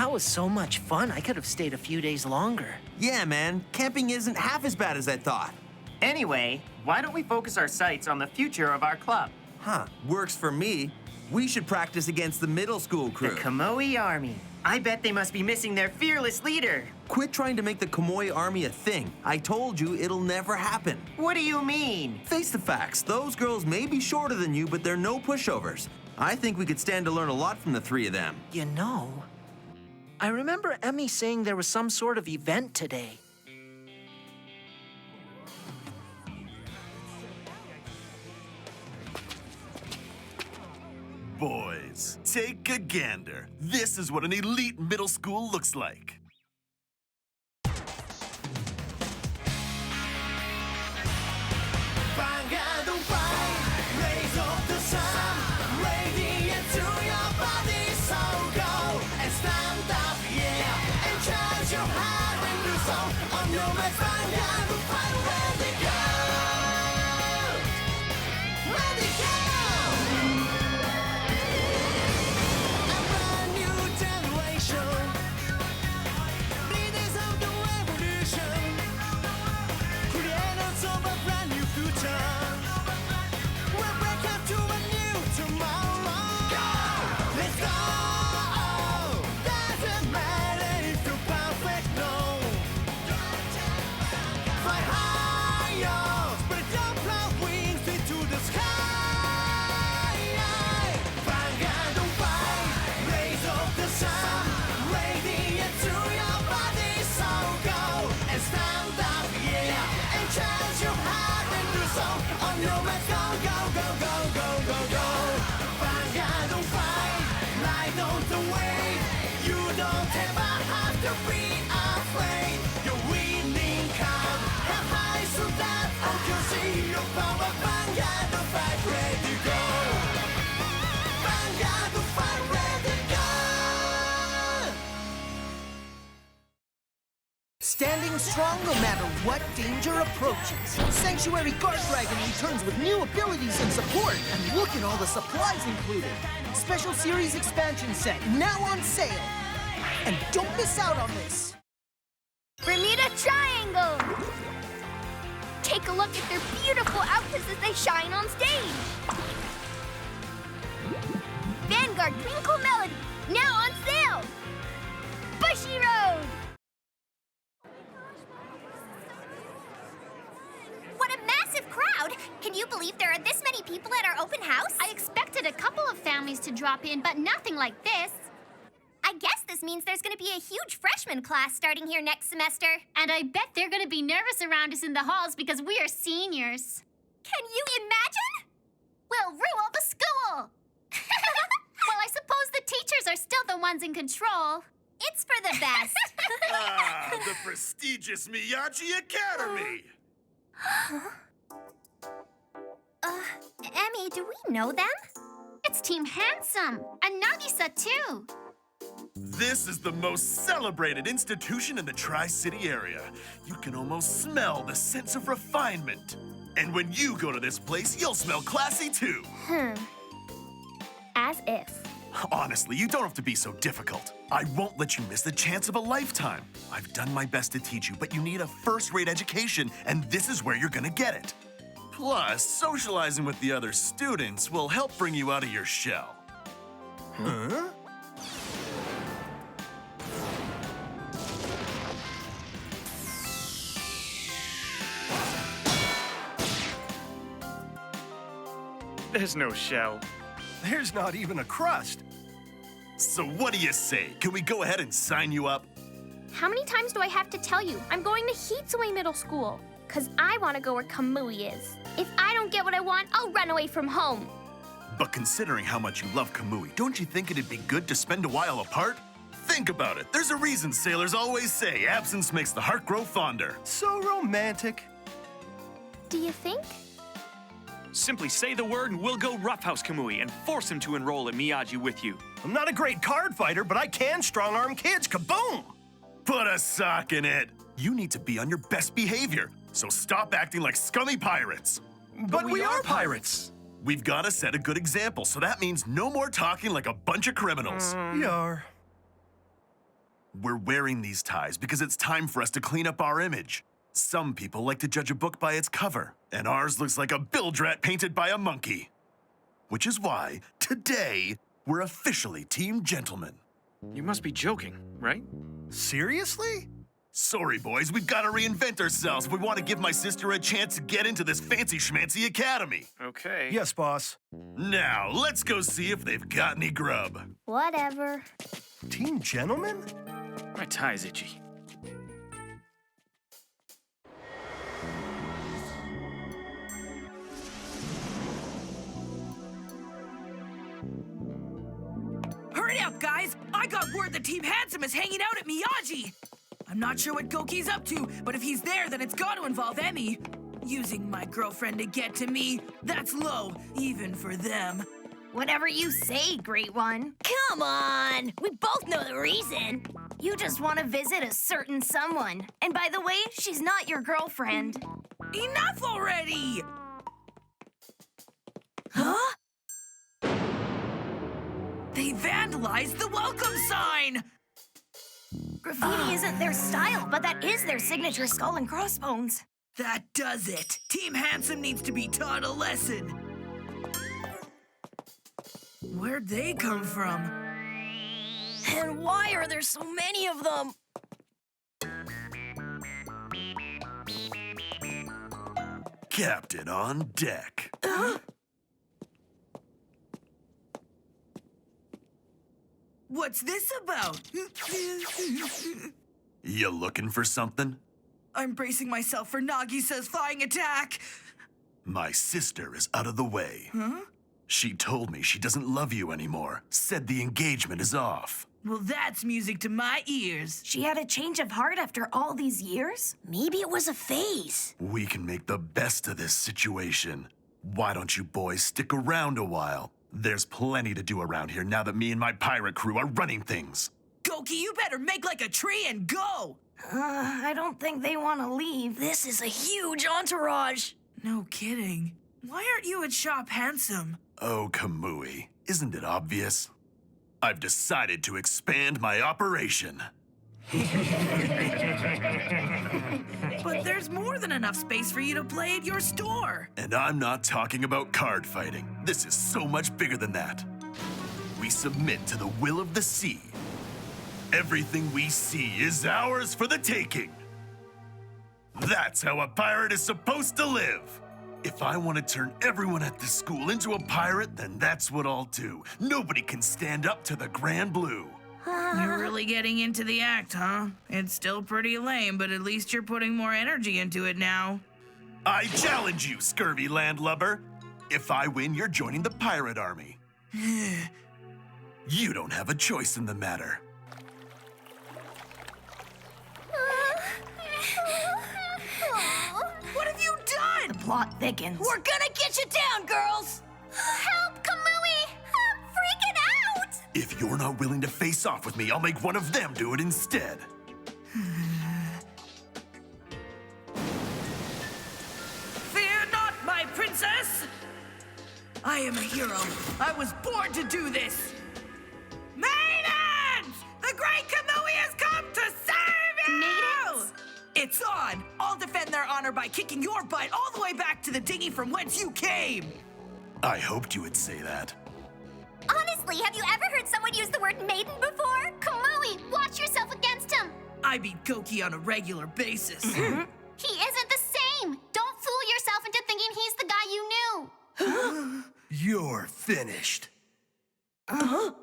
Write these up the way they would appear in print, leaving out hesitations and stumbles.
That was so much fun, I could have stayed a few days longer. Yeah, man. Camping isn't half as bad as I thought. Anyway, why don't we focus our sights on the future of our club? Huh, works for me. We should practice against the middle school crew. The Kamui Army. I bet they must be missing their fearless leader. Quit trying to make the Kamui Army a thing. I told you it'll never happen. What do you mean? Face the facts. Those girls may be shorter than you, but they're no pushovers. I think we could stand to learn a lot from the three of them. You know, I remember Emmy saying there was some sort of event today. Boys, take a gander. This is what an elite middle school looks like. Vanguard on fire, raise up the sun, radiant to your body, so go and stand up, yeah, and charge your heart and your soul on your way. Vanguard on fire, ready go, ready go. A brand new generation, leaders of the revolution, creators of a brand new future. We'll break up to a new tomorrow. Go! Let's go! Doesn't matter if you're perfect, no. Fly higher, spread your proud wings into the sky. Vanguard on fire, raise up the sun, radiant to your body, so go and stand up, yeah, and charge your heart and your soul on your way. Go, go, go, go, go, go, go. Vanguard on fire, light on the way. You don't ever have to be afraid. You're winning come, have high so that all can see your power. Vanguard on fire, ready go. Vanguard on fire, ready go. Standing strong no matter what danger approaches. Sanctuary Guard Dragon returns with new abilities and support. And look at all the supplies included. Special Series Expansion Set, now on sale. And don't miss out on this. Bermuda Triangle! Take a look at their beautiful outfits as they shine on stage. Vanguard Twinkle Melody, now on sale. Bushiroad! What a massive crowd! Can you believe there are this many people at our open house? I expected a couple of families to drop in, but nothing like this. I guess this means there's going to be a huge freshman class starting here next semester. And I bet they're going to be nervous around us in the halls because we are seniors. Can you imagine? We'll rule the school! Well, I suppose the teachers are still the ones in control. It's for the best. Ah, the prestigious MIYAJI Academy! Emmy, do we know them? It's Team Handsome, and Nagisa too. This is the most celebrated institution in the Tri-City area. You can almost smell the sense of refinement. And when you go to this place, you'll smell classy too. As if. Honestly, you don't have to be so difficult. I won't let you miss the chance of a lifetime. I've done my best to teach you, but you need a first-rate education, and this is where you're gonna get it. Plus, socializing with the other students will help bring you out of your shell. Huh? There's no shell. There's not even a crust. So what do you say? Can we go ahead and sign you up? How many times do I have to tell you? I'm going to Hitsue Middle School. Because I want to go where Kamui is. If I don't get what I want, I'll run away from home. But considering how much you love Kamui, don't you think it'd be good to spend a while apart? Think about it. There's a reason sailors always say absence makes the heart grow fonder. So romantic. Do you think? Simply say the word and we'll go roughhouse Kamui and force him to enroll at MIYAJI with you. I'm not a great card fighter, but I can strong-arm kids. Kaboom! Put a sock in it. You need to be on your best behavior, so stop acting like scummy pirates. But we are pirates. We've got to set a good example, so that means no more talking like a bunch of criminals. Yar. We're wearing these ties because it's time for us to clean up our image. Some people like to judge a book by its cover, and ours looks like a bilge rat painted by a monkey. Which is why, today, we're officially Team Gentlemen. You must be joking, right? Seriously? Sorry, boys, we've got to reinvent ourselves if we want to give my sister a chance to get into this fancy schmancy academy. Okay. Yes, boss. Now, let's go see if they've got any grub. Whatever. Team Gentlemen? My tie's itchy. Hurry up, guys! I got word that Team Handsome is hanging out at MIYAJI! I'm not sure what Goki's up to, but if he's there, then it's got to involve Emmy. Using my girlfriend to get to me, that's low, even for them. Whatever you say, Great One. Come on! We both know the reason. You just want to visit a certain someone. And by the way, she's not your girlfriend. Enough already! Huh? They vandalized the welcome sign! Graffiti isn't their style, but that is their signature skull and crossbones. That does it. Team Handsome needs to be taught a lesson. Where'd they come from? And why are there so many of them? Captain on deck. What's this about? You looking for something? I'm bracing myself for Nagisa's flying attack. My sister is out of the way. Huh? She told me she doesn't love you anymore. Said the engagement is off. Well, that's music to my ears. She had a change of heart after all these years? Maybe it was a phase. We can make the best of this situation. Why don't you boys stick around a while? There's plenty to do around here now that me and my pirate crew are running things. Goki, you better make like a tree and go! I don't think they want to leave. This is a huge entourage. No kidding. Why aren't you at Shop Handsome? Oh, Kamui, isn't it obvious? I've decided to expand my operation. But there's more than enough space for you to play at your store. And I'm not talking about card fighting. This is so much bigger than that. We submit to the will of the sea. Everything we see is ours for the taking. That's how a pirate is supposed to live. If I want to turn everyone at this school into a pirate, then that's what I'll do. Nobody can stand up to the Grand Blue. You're really getting into the act, huh? It's still pretty lame, but at least you're putting more energy into it now. I challenge you, scurvy landlubber. If I win, you're joining the pirate army. You don't have a choice in the matter. What have you done? The plot thickens. We're gonna get you down, girls! Help, Kamui! I'm freaking out! If you're not willing to face off with me, I'll make one of them do it instead. Fear not, my princess! I am a hero. I was born to do this. Maidens! The great Kamui has come to save you! Maidens? It's on! I'll defend their honor by kicking your butt all the way back to the dinghy from whence you came! I hoped you would say that. Honestly, have you ever heard someone use the word maiden before? Kamui, watch yourself against him! I beat Goki on a regular basis. He isn't the same! Don't fool yourself into thinking he's the guy you knew! You're finished. Ah!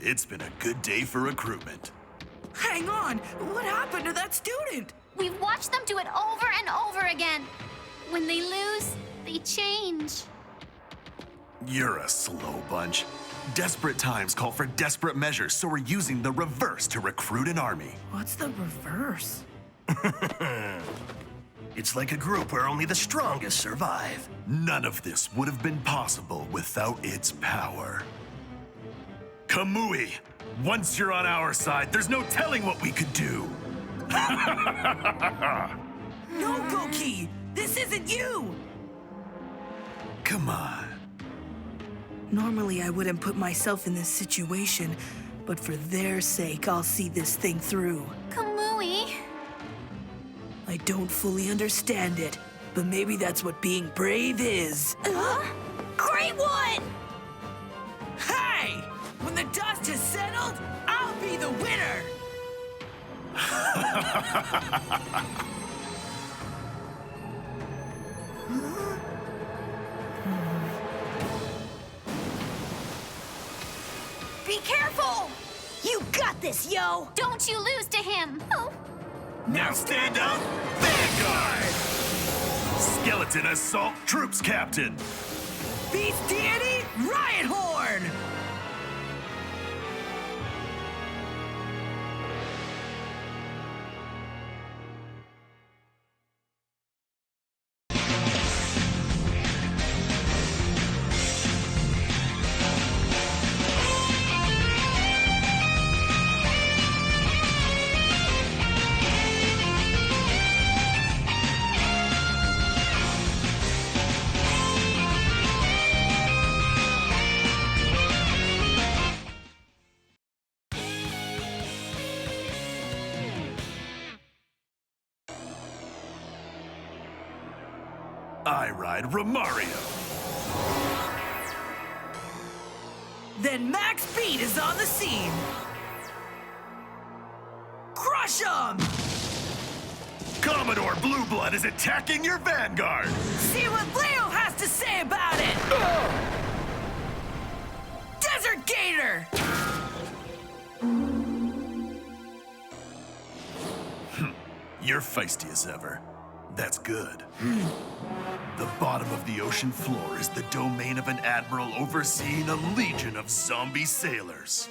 It's been a good day for recruitment. Hang on! What happened to that student? We've watched them do it over and over again. When they lose, they change. You're a slow bunch. Desperate times call for desperate measures, so we're using the reverse to recruit an army. What's the reverse? It's like a group where only the strongest survive. None of this would have been possible without its power. Kamui, once you're on our side, there's no telling what we could do. No, Goki! This isn't you! Come on. Normally, I wouldn't put myself in this situation, but for their sake, I'll see this thing through. Kamui. I don't fully understand it, but maybe that's what being brave is. Great one! Hey! When the dust has settled, I'll be the winner! Be careful! You got this, yo! Don't you lose to him. Oh. Now stand up, Vanguard! Skeleton Assault Troops Captain! Beast Deity, Riot Horn! I ride Romario. Then Max Beat is on the scene. Crush him! Commodore Blue Blood is attacking your Vanguard. See what Leo has to say about it! Desert Gator! You're feisty as ever. That's good. The bottom of the ocean floor is the domain of an admiral overseeing a legion of zombie sailors.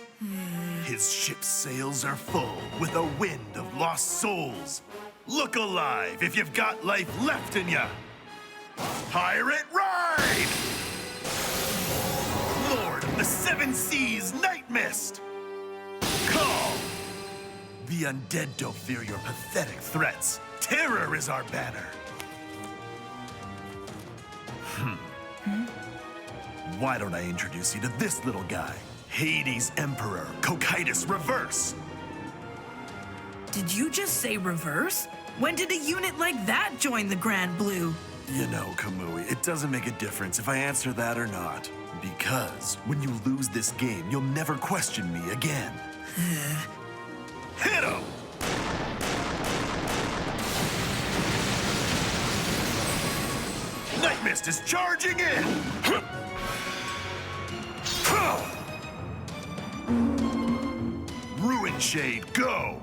His ship's sails are full with a wind of lost souls. Look alive if you've got life left in ya. Pirate Ride! Lord of the Seven Seas Night Mist! Call! The undead don't fear your pathetic threats. Terror is our banner. Why don't I introduce you to this little guy? Hades Emperor, Cocytus Reverse. Did you just say reverse? When did a unit like that join the Grand Blue? You know, Kamui, it doesn't make a difference if I answer that or not. Because when you lose this game, you'll never question me again. Hit him! Night Mist is charging in! Ruin Shade, go!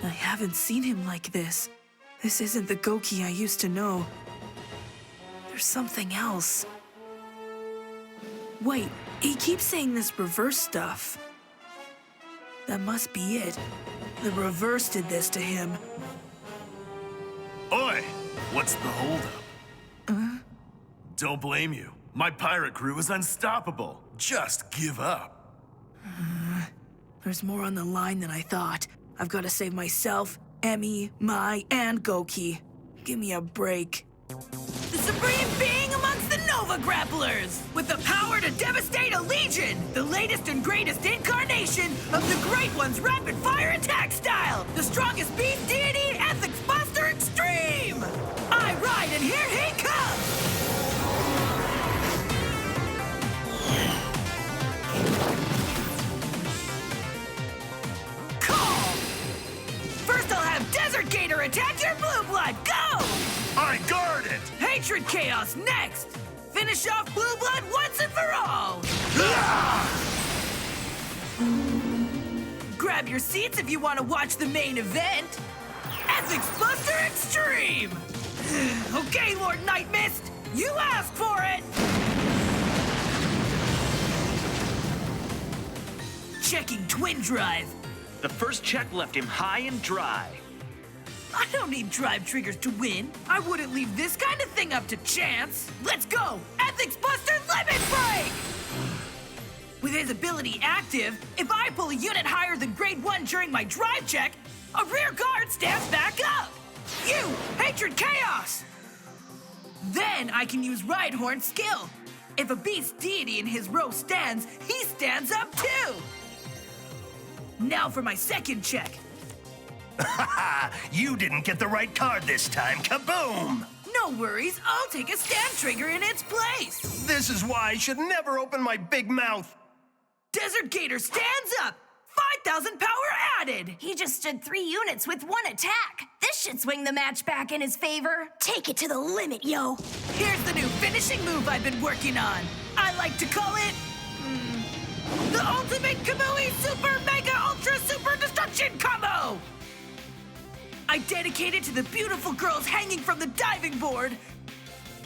I haven't seen him like this. This isn't the Goki I used to know. There's something else. Wait, he keeps saying this reverse stuff. That must be it. The reverse did this to him. Oi! What's the holdup? Don't blame you. My pirate crew is unstoppable. Just give up. There's more on the line than I thought. I've got to save myself, Emmy, Mai, and Goki. Give me a break. The supreme being amongst the Nova Grapplers! With the power to devastate a legion! The latest and greatest incarnation of the Great One's rapid-fire attack style! The strongest beast deity, Ethics Buster Extreme! I ride and here he comes! Call! First I'll have Desert Gator attack your blue blood! Go! I guard it! Hatred Chaos next! Finish off Blue Blood once and for all! Grab your seats if you want to watch the main event! Ethics Buster Extreme! Okay, Lord Night Mist, you asked for it! Checking Twin Drive. The first check left him high and dry. I don't need drive triggers to win. I wouldn't leave this kind of thing up to chance. Let's go! Ethics Buster Limit Break! With his ability active, if I pull a unit higher than grade 1 during my drive check, a rear guard stands back up! You, Hatred Chaos! Then I can use Rhydhorn's skill. If a beast deity in his row stands, he stands up too! Now for my second check. You didn't get the right card this time. Kaboom! No worries, I'll take a stand trigger in its place. This is why I should never open my big mouth. Desert Gator stands up! 5,000 power added! He just stood 3 units with 1 attack. This should swing the match back in his favor. Take it to the limit, yo. Here's the new finishing move I've been working on. I like to call it... the Ultimate Kamui Super Mega Ultra Super Destruction Combo! I dedicate it to the beautiful girls hanging from the diving board.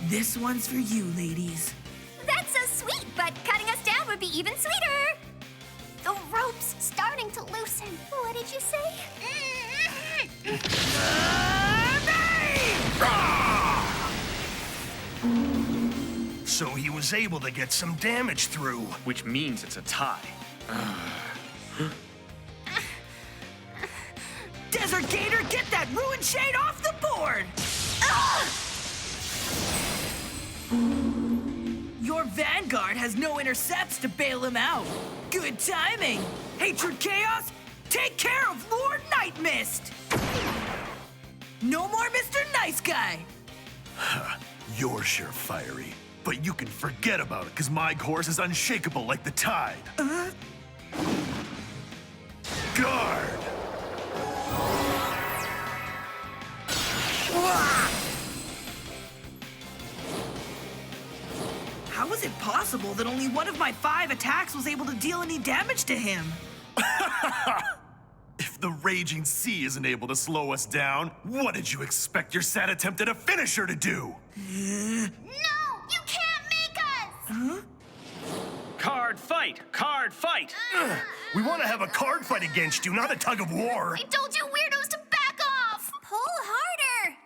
This one's for you, ladies. That's so sweet, but cutting us down would be even sweeter. The rope's starting to loosen. What did you say? So he was able to get some damage through. Which means it's a tie. Desert Gator, get that ruined shade off the board! Your Vanguard has no intercepts to bail him out. Good timing. Hatred Chaos, take care of Lord Night Mist. No more Mr. Nice Guy. You're sure fiery, but you can forget about it because my course is unshakable like the tide. Guard! How is it possible that only one of my 5 attacks was able to deal any damage to him? If the raging sea isn't able to slow us down, what did you expect your sad attempt at a finisher to do? No! You can't make us! Card fight! Card fight! We want to have a card fight against you, not a tug of war. I told you weirdos to back off! Pull harder!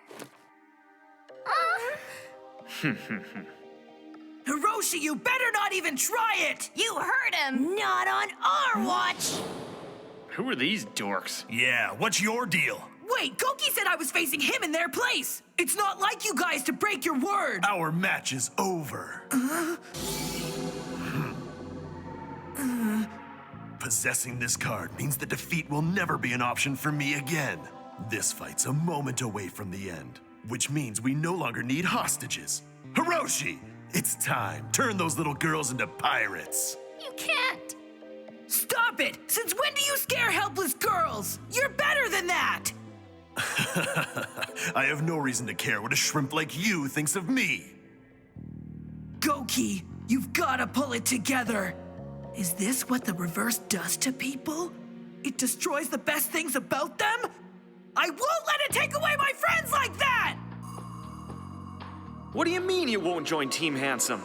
Hiroshi, you better not even try it! You heard him. Not on our watch. Who are these dorks? Yeah, what's your deal? Wait, Goki said I was facing him in their place! It's not like you guys to break your word! Our match is over. Possessing this card means the defeat will never be an option for me again. This fight's a moment away from the end, which means we no longer need hostages. Hiroshi, it's time. Turn those little girls into pirates. You can't! Stop it! Since when do you scare helpless girls? You're better than that! I have no reason to care what a shrimp like you thinks of me. Goki, you've gotta pull it together. Is this what the reverse does to people? It destroys the best things about them? I won't let it take away my friends like that! What do you mean you won't join Team Handsome?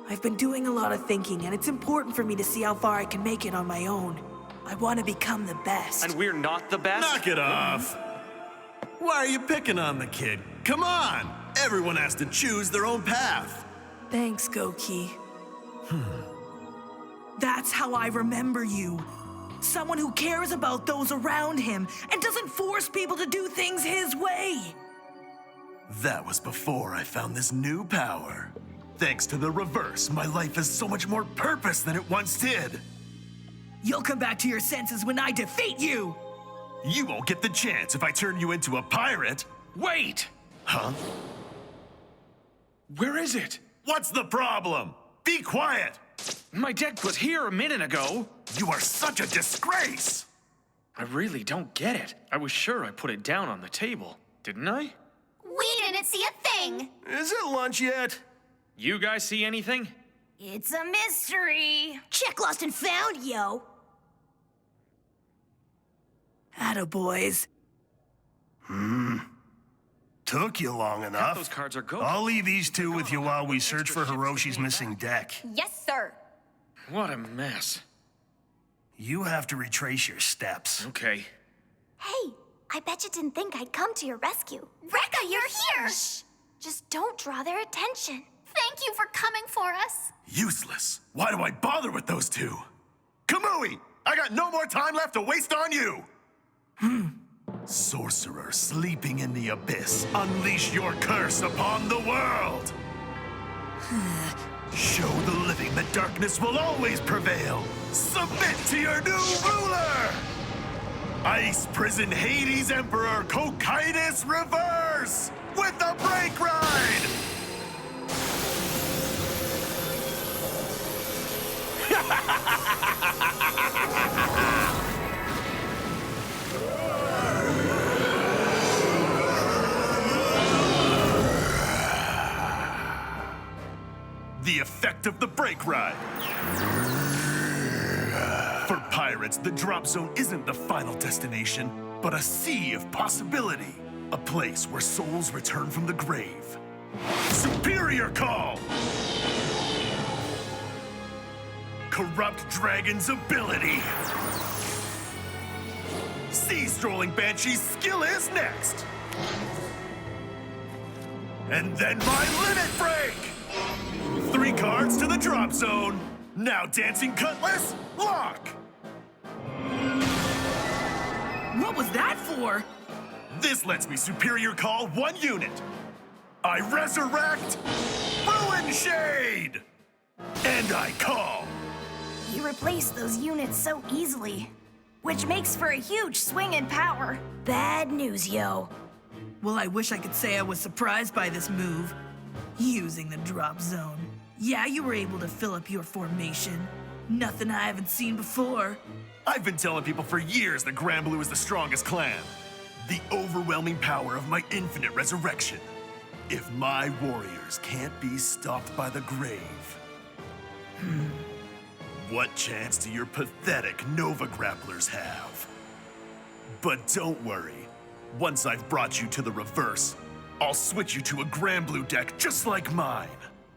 I've been doing a lot of thinking, and it's important for me to see how far I can make it on my own. I want to become the best. And we're not the best? Knock it off! Why are you picking on the kid? Come on! Everyone has to choose their own path. Thanks, Goki. That's how I remember you. Someone who cares about those around him and doesn't force people to do things his way. That was before I found this new power. Thanks to the reverse, my life has so much more purpose than it once did. You'll come back to your senses when I defeat you! You won't get the chance if I turn you into a pirate. Wait! Huh? Where is it? What's the problem? Be quiet! My deck was here a minute ago. You are such a disgrace! I really don't get it. I was sure I put it down on the table, didn't I? We didn't see a thing! Is it lunch yet? You guys see anything? It's a mystery. Check lost and found, yo. Attaboys. Took you long enough. Those cards are good. I'll leave these two with you while we search for Hiroshi's missing deck. Yes, sir. What a mess. You have to retrace your steps. Okay. Hey, I bet you didn't think I'd come to your rescue. Rekka, you're here! Shh! Just don't draw their attention. Thank you for coming for us. Useless. Why do I bother with those two? Kamui! I got no more time left to waste on you! Sorcerer sleeping in the abyss, unleash your curse upon the world! Show the living that darkness will always prevail! Submit to your new ruler! Ice Prison Hades Emperor Cocytus Reverse! With the Break Ride! The effect of the Break Ride. For pirates, the drop zone isn't the final destination, but a sea of possibility. A place where souls return from the grave. Superior Call! Corrupt Dragon's ability. Sea-strolling Banshee's skill is next. And then my Limit Break! 3 cards to the drop zone. Now Dancing Cutlass, lock! What was that for? This lets me superior call 1 unit. I resurrect Ruin Shade! And I call. You replaced those units so easily, which makes for a huge swing in power. Bad news, yo. Well, I wish I could say I was surprised by this move. Using the drop zone. Yeah, you were able to fill up your formation. Nothing I haven't seen before. I've been telling people for years that Grand Blue is the strongest clan. The overwhelming power of my infinite resurrection. If my warriors can't be stopped by the grave, what chance do your pathetic Nova Grapplers have? But don't worry. Once I've brought you to the reverse, I'll switch you to a Grand Blue deck just like mine.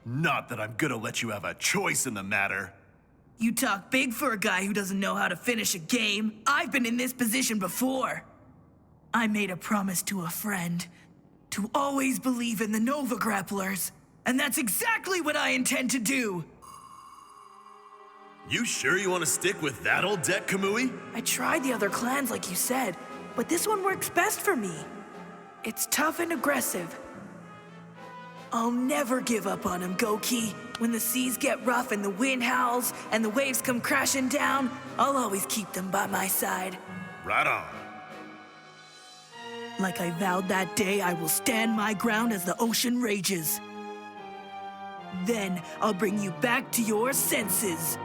Not that I'm gonna let you have a choice in the matter. You talk big for a guy who doesn't know how to finish a game. I've been in this position before. I made a promise to a friend to always believe in the Nova Grapplers, and that's exactly what I intend to do. You sure you want to stick with that old deck, Kamui? I tried the other clans like you said, but this one works best for me. It's tough and aggressive. I'll never give up on him, Goki. When the seas get rough and the wind howls and the waves come crashing down, I'll always keep them by my side. Right on. Like I vowed that day, I will stand my ground as the ocean rages. Then I'll bring you back to your senses.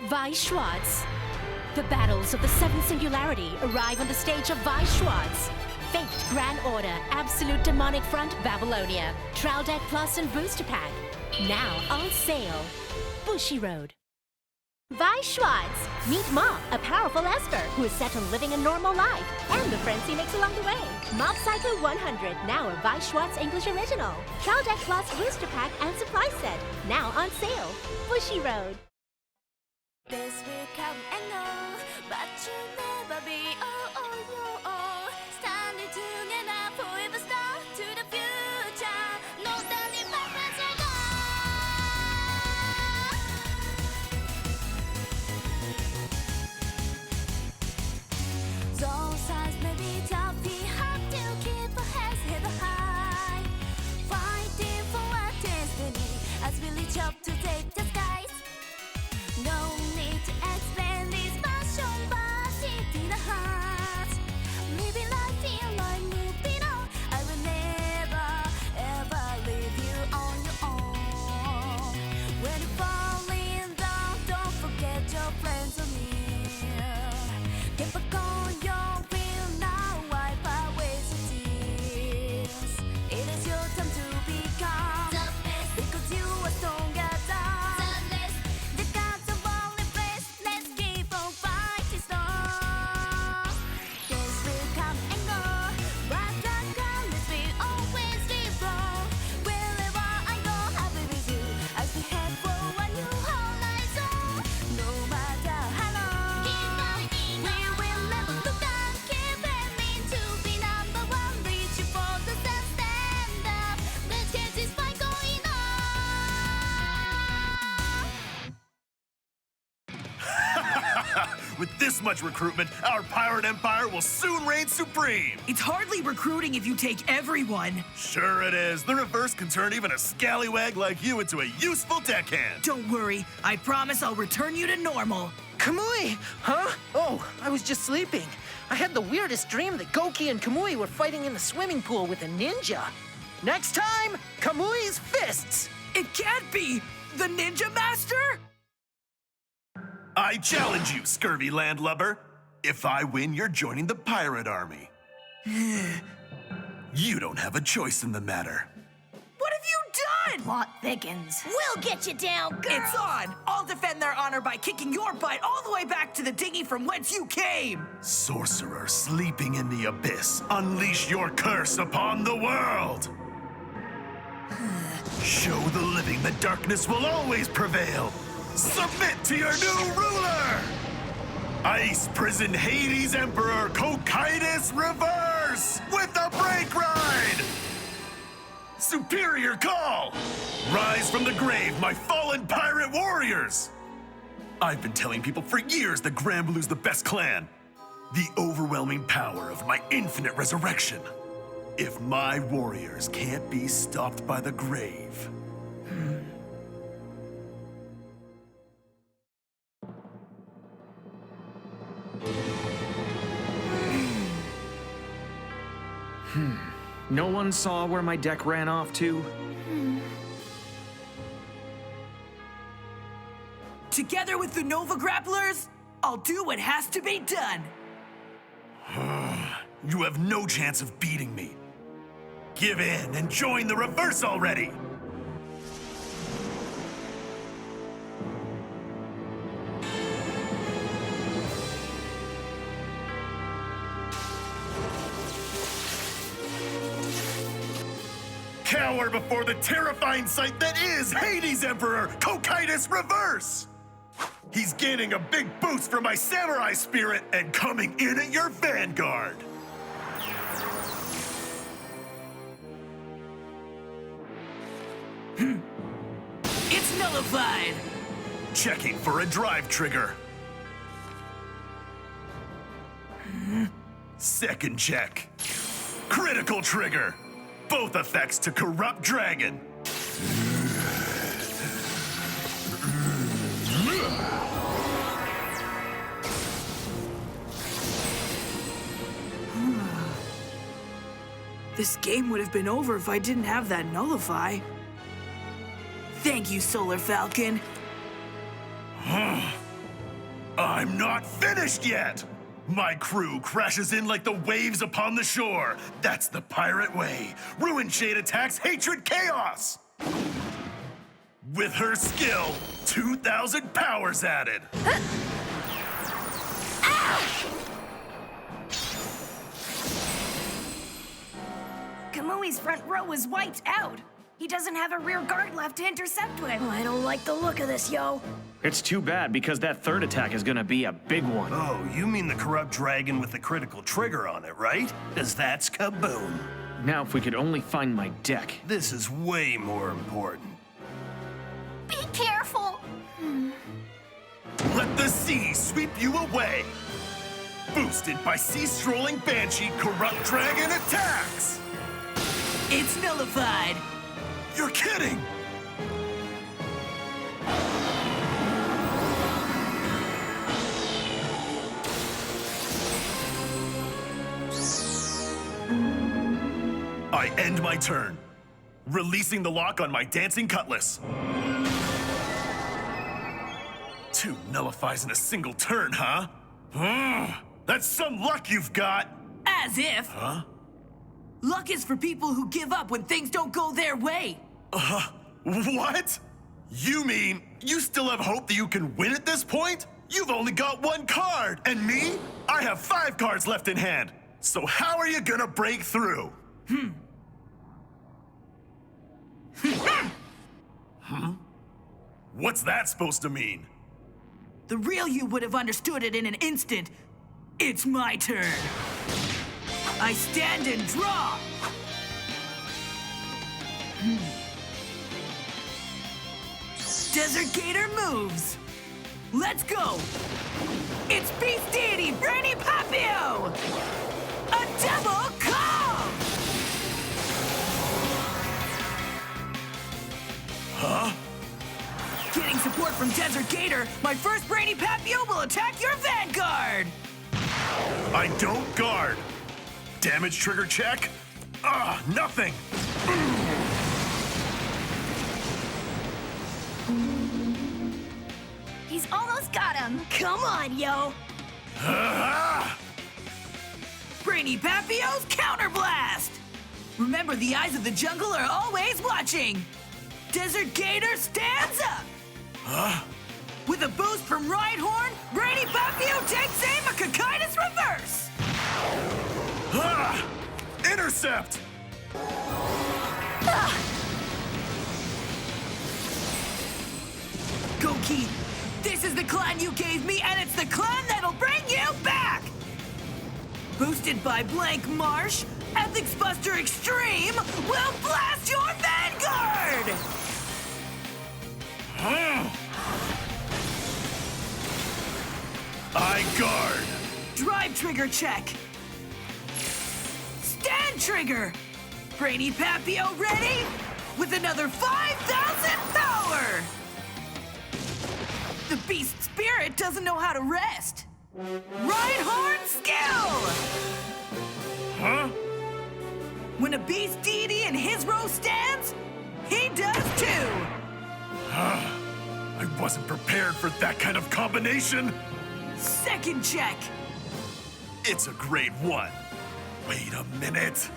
Vi Schwartz. The battles of the Seventh Singularity arrive on the stage of Vi Schwartz. Fate, Grand Order, Absolute Demonic Front, Babylonia, Trial Deck Plus and Booster Pack. Now on sale. Bushiroad. Vi Schwartz. Meet Mop, a powerful Esper who is set on living a normal life, and the friends he makes along the way. Mob Psycho 100, now a Vi Schwartz English original. Trial Deck Plus Booster Pack and Supply Set, now on sale. Bushiroad. This will come and go, but you'll never be. Oh, oh, oh, oh. Standing together, forever star to the future. No turning back, let's go. Those times may be tough, we have to keep our heads held high. Fighting for our destiny as we reach up to take the skies. No need to explain this passion, but it in the heart. Living life in life, moving on. I will never, ever leave you on your own. When you're falling down, don't forget your friends are near. Get back on your wheel now, wipe away the tears. It is your time to become, because you are stronger than With this much recruitment, our pirate empire will soon reign supreme. It's hardly recruiting if you take everyone. Sure it is. The reverse can turn even a scallywag like you into a useful deckhand. Don't worry. I promise I'll return you to normal. Kamui! Huh? Oh, I was just sleeping. I had the weirdest dream that Goki and Kamui were fighting in the swimming pool with a ninja. Next time, Kamui's fists! It can't be! The Ninja Master? I challenge you, scurvy landlubber. If I win, you're joining the pirate army. You don't have a choice in the matter. What have you done? Plot thickens. We'll get you down, girl. It's on! I'll defend their honor by kicking your butt all the way back to the dinghy from whence you came! Sorcerer sleeping in the abyss, unleash your curse upon the world! Show the living that darkness will always prevail! Submit to your new ruler! Ice Prison Hades Emperor Cocytus Reverse with a brake ride! Superior call! Rise from the grave, my fallen pirate warriors! I've been telling people for years that Granbloo's the best clan. The overwhelming power of my infinite resurrection. If my warriors can't be stopped by the grave... No one saw where my deck ran off to? Together with the Nova Grapplers, I'll do what has to be done. You have no chance of beating me. Give in and join the reverse already! Cower before the terrifying sight that is Hades Emperor Cocytus Reverse! He's gaining a big boost from my samurai spirit and coming in at your Vanguard! It's nullified! Checking for a drive trigger. Second check. Critical trigger. Both effects to corrupt dragon. This game would have been over if I didn't have that nullify. Thank you, Solar Falcon. I'm not finished yet! My crew crashes in like the waves upon the shore. That's the pirate way. Ruin Shade attacks hatred chaos! With her skill, 2,000 powers added. Kamui's front row is wiped out. He doesn't have a rear guard left to intercept with. I don't like the look of this, yo. It's too bad because that third attack is gonna be a big one. Oh, you mean the corrupt dragon with the critical trigger on it, right? 'Cause that's kaboom. Now if we could only find my deck. This is way more important. Be careful. Let the sea sweep you away. Boosted by sea-strolling banshee corrupt dragon attacks. It's nullified. You're kidding! I end my turn, releasing the lock on my dancing cutlass. 2 nullifies in a single turn, huh? That's some luck you've got! As if. Huh? Luck is for people who give up when things don't go their way. What? You mean you still have hope that you can win at this point? You've only got 1 card, and me? I have 5 cards left in hand. So how are you gonna break through? What's that supposed to mean? The real you would have understood it in an instant. It's my turn. I stand and draw. Desert Gator moves. Let's go! It's Beast Deity Brainy Papio! A double call! Huh? Getting support from Desert Gator, my first Brainy Papio will attack your Vanguard! I don't guard. Damage trigger check? Nothing. He's almost got him. Come on, yo. Brainy Papio's Counter Blast! Remember, the eyes of the jungle are always watching. Desert Gator stands up! With a boost from Right Horn, Brainy Papio takes aim at Cocytus Reverse! Intercept! Goki, this is the clan you gave me, and it's the clan that'll bring you back! Boosted by Blank Marsh, Ethics Buster Extreme will blast your Vanguard! I guard. Drive trigger check. Stand trigger. Brainy Papio ready? With another 5,000 power! The beast spirit doesn't know how to rest. Right horn skill! Huh? When a beast deity in his row stands, he does too! I wasn't prepared for that kind of combination. Second check. It's a grade 1. Wait a minute.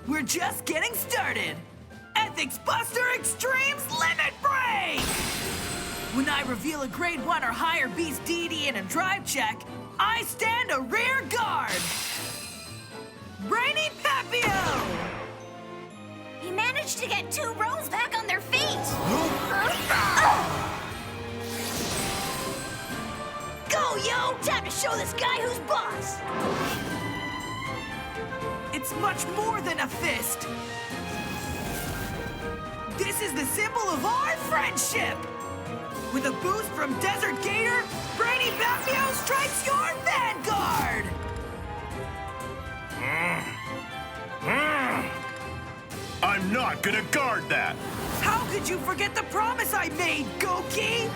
We're just getting started. Ethics Buster Extreme's Limit Break! When I reveal a grade 1 or higher beast deity in a drive check, I stand a rear guard. Brainy Papio! He managed to get 2 rows back on their feet. Go, yo! Time to show this guy who's boss. It's much more than a fist. This is the symbol of our friendship. With a boost from Desert Gator, Brainy Papio strikes your Vanguard. I'm not gonna guard that. How could you forget the promise I made, Goki?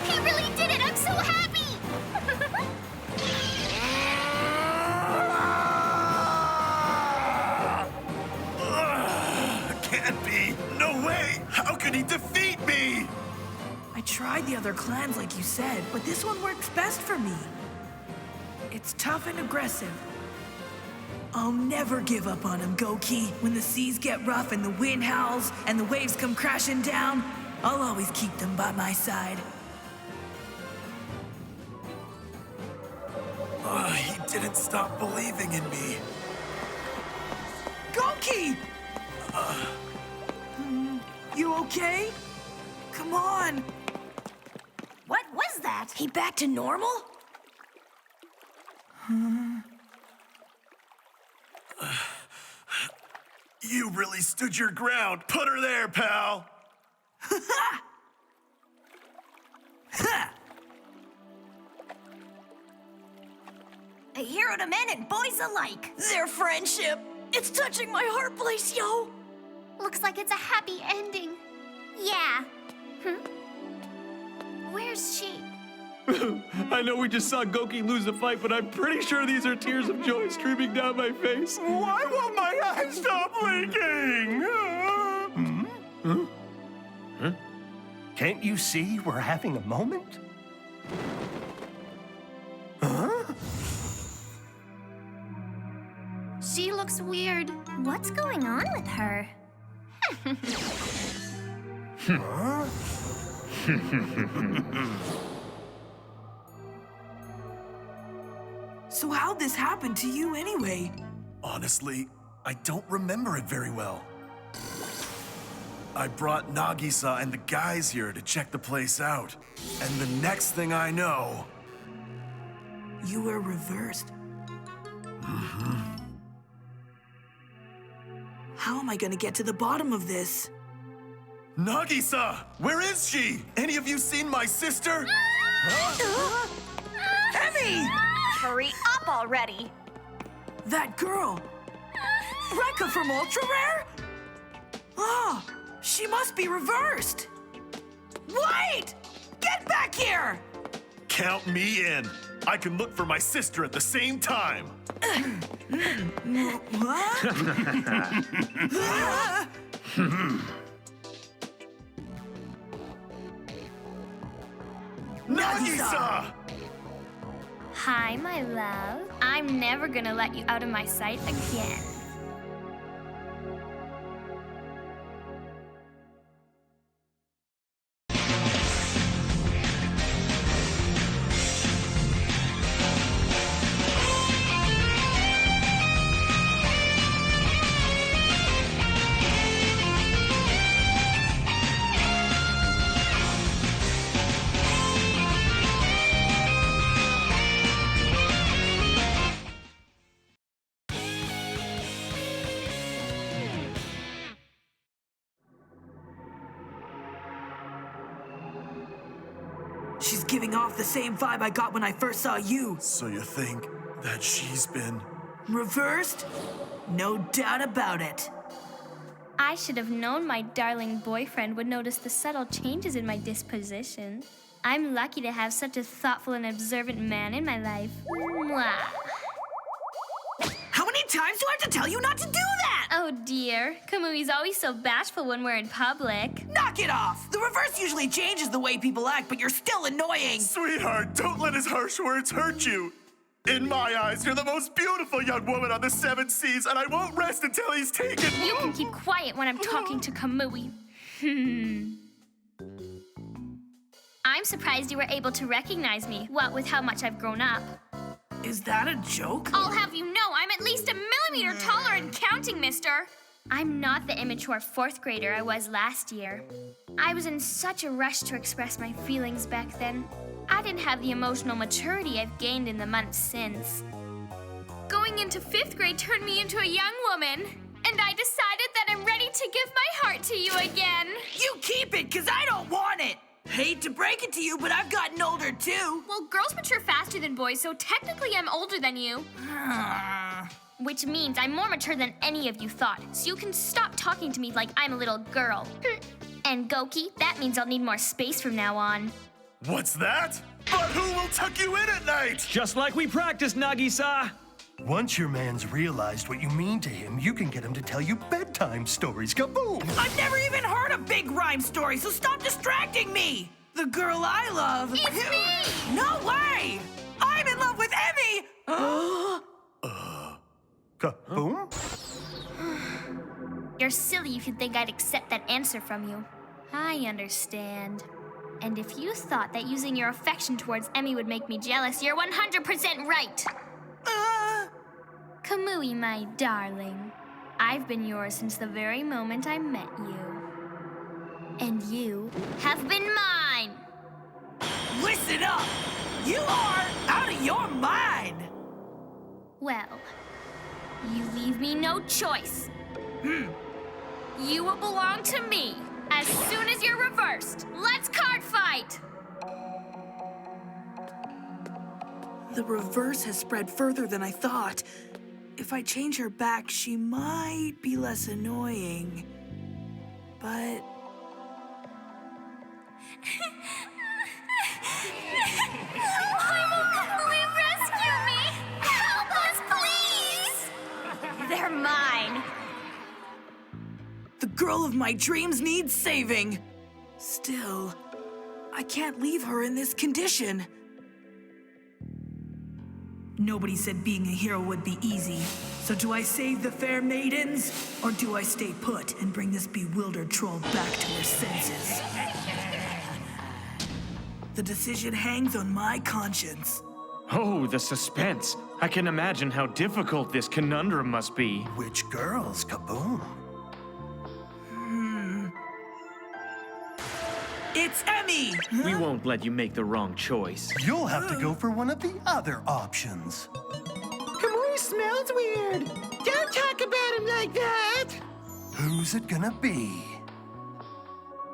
He really did it! I'm so happy! Can't be. No way. How could he defeat me? I tried the other clans like you said, but this one works best for me. It's tough and aggressive. I'll never give up on him, Goki. When the seas get rough and the wind howls and the waves come crashing down, I'll always keep them by my side. He didn't stop believing in me. Goki! You okay? Come on! What was that? He back to normal? You really stood your ground. Put her there, pal. A hero to men and boys alike. Their friendship. It's touching my heart place, yo. Looks like it's a happy ending. Yeah. Where's she? I know we just saw Goki lose the fight, but I'm pretty sure these are tears of joy streaming down my face. Why won't my eyes stop blinking? Can't you see we're having a moment? She looks weird. What's going on with her? So how'd this happen to you anyway? Honestly, I don't remember it very well. I brought Nagisa and the guys here to check the place out. And the next thing I know... You were reversed. How am I gonna get to the bottom of this? Nagisa! Where is she? Any of you seen my sister? Emmy! Hurry up already! That girl! Rekka from Ultra Rare? Oh, she must be reversed! Wait! Get back here! Count me in. I can look for my sister at the same time. Nagisa! Hi, my love. I'm never gonna let you out of my sight again. She's giving off the same vibe I got when I first saw you. So you think that she's been... Reversed? No doubt about it. I should have known my darling boyfriend would notice the subtle changes in my disposition. I'm lucky to have such a thoughtful and observant man in my life. Mwah. How many times do I have to tell you not to do that? Oh dear, Kamui's always so bashful when we're in public. Knock it off! The reverse usually changes the way people act, but you're still annoying. Sweetheart, don't let his harsh words hurt you. In my eyes, you're the most beautiful young woman on the 7 seas, and I won't rest until he's taken. You can keep quiet when I'm talking to Kamui. I'm surprised you were able to recognize me, what with how much I've grown up. Is that a joke? I'll have you know I'm at least a millimeter taller and counting, mister. I'm not the immature 4th grader I was last year. I was in such a rush to express my feelings back then. I didn't have the emotional maturity I've gained in the months since. Going into 5th grade turned me into a young woman, and I decided that I'm ready to give my heart to you again. You keep it, 'cause I don't want it. Hate to break it to you, but I've gotten older too. Well, girls mature faster than boys, so technically I'm older than you. Which means I'm more mature than any of you thought, so you can stop talking to me like I'm a little girl. And Goki, that means I'll need more space from now on. What's that? But who will tuck you in at night? Just like we practiced, Nagisa. Once your man's realized what you mean to him, you can get him to tell you bedtime stories. Kaboom! I've never even heard a big rhyme story, so stop distracting me! The girl I love... It's me! No way! I'm in love with Emmy! Kaboom? You're silly if you think I'd accept that answer from you. I understand. And if you thought that using your affection towards Emmy would make me jealous, you're 100% right! Kamui, my darling, I've been yours since the very moment I met you. And you have been mine! Listen up! You are out of your mind! Well, you leave me no choice. You will belong to me as soon as you're reversed. Let's card fight! The reverse has spread further than I thought. If I change her back, she might be less annoying. But... Rescue me! Help us, please! They're mine. The girl of my dreams needs saving. Still, I can't leave her in this condition. Nobody said being a hero would be easy. So do I save the fair maidens? Or do I stay put and bring this bewildered troll back to her senses? The decision hangs on my conscience. Oh, the suspense. I can imagine how difficult this conundrum must be. Which girls, Kaboom? It's Emmy! We won't let you make the wrong choice. You'll have to go for one of the other options. Kamui smells weird. Don't talk about him like that. Who's it gonna be?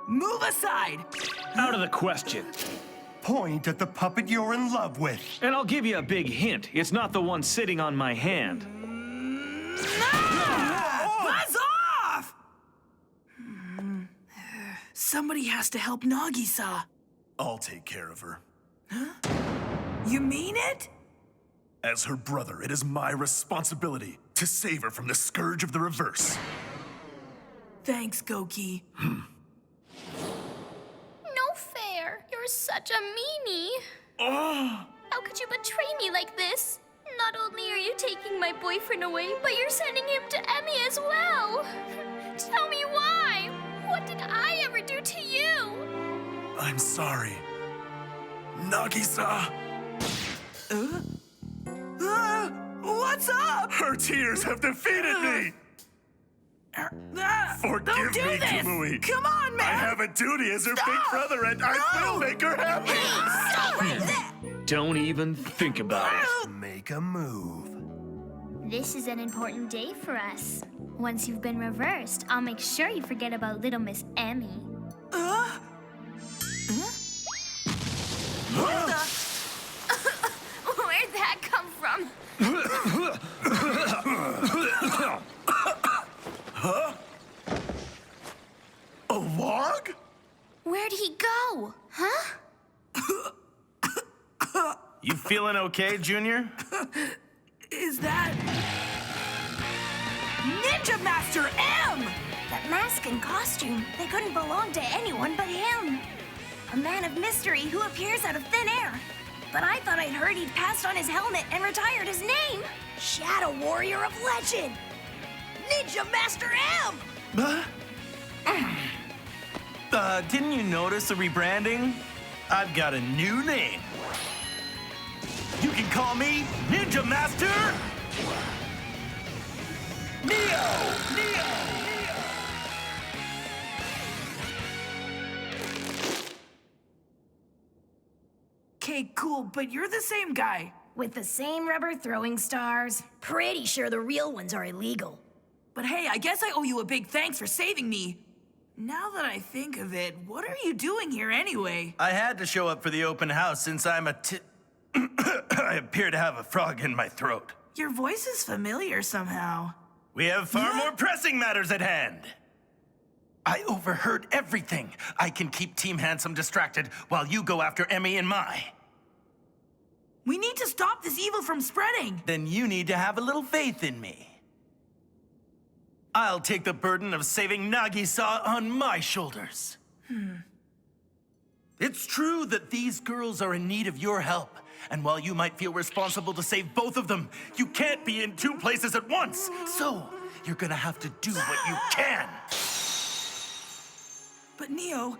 Move aside! Out of the question. Point at the puppet you're in love with. And I'll give you a big hint. It's not the one sitting on my hand. Buzz off! Somebody has to help Nagisa. I'll take care of her. You mean it? As her brother, it is my responsibility to save her from the scourge of the reverse. Thanks, Goki. No fair. You're such a meanie. Oh! How could you betray me like this? Not only are you taking my boyfriend away, but you're sending him to Emmy as well. Tell me why. What did I ever do to you? I'm sorry. Nagisa! What's up? Her tears have defeated me! Forgive Don't do me, this! Kamui. Come on, man! I have a duty as her big brother, and I will make her happy! Stop right there! Don't even think about it. Make a move. This is an important day for us. Once you've been reversed, I'll make sure you forget about little Miss Emmy. Where'd that come from? Huh? A log? Where'd he go? Huh? You feeling okay, Junior? Is that... Ninja Master M! That mask and costume, they couldn't belong to anyone but him. A man of mystery who appears out of thin air. But I thought I'd heard he'd passed on his helmet and retired his name. Shadow Warrior of Legend! Ninja Master M! Didn't you notice the rebranding? I've got a new name. You can call me Ninja Master Neo! Okay, cool, but you're the same guy. With the same rubber throwing stars. Pretty sure the real ones are illegal. But hey, I guess I owe you a big thanks for saving me. Now that I think of it, what are you doing here anyway? I had to show up for the open house since I'm a I appear to have a frog in my throat. Your voice is familiar somehow. We have far more pressing matters at hand. I overheard everything. I can keep Team Handsome distracted while you go after Emmy and Mai. We need to stop this evil from spreading. Then you need to have a little faith in me. I'll take the burden of saving Nagisa on my shoulders. It's true that these girls are in need of your help. And while you might feel responsible to save both of them, you can't be in two places at once. So, you're gonna have to do what you can. But Neo...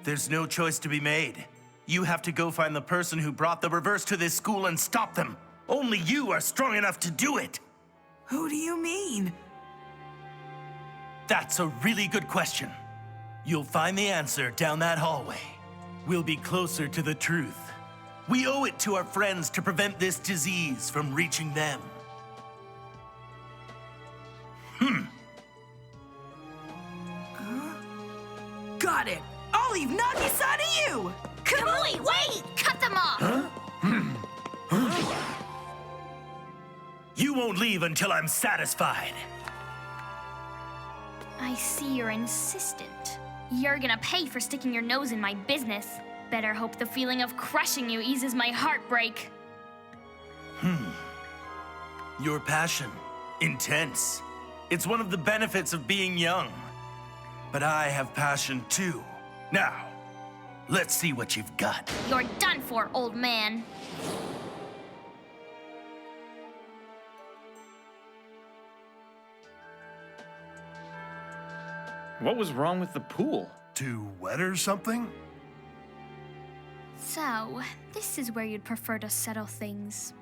There's no choice to be made. You have to go find the person who brought the reverse to this school and stop them. Only you are strong enough to do it. Who do you mean? That's a really good question. You'll find the answer down that hallway. We'll be closer to the truth. We owe it to our friends to prevent this disease from reaching them. Got it. I'll leave Nagisa to you. Kamui, wait! Cut them off! You won't leave until I'm satisfied. I see you're insistent. You're gonna pay for sticking your nose in my business. Better hope the feeling of crushing you eases my heartbreak. Your passion, intense. It's one of the benefits of being young. But I have passion too. Now, let's see what you've got. You're done for, old man. What was wrong with the pool? Too wet or something? So, this is where you'd prefer to settle things.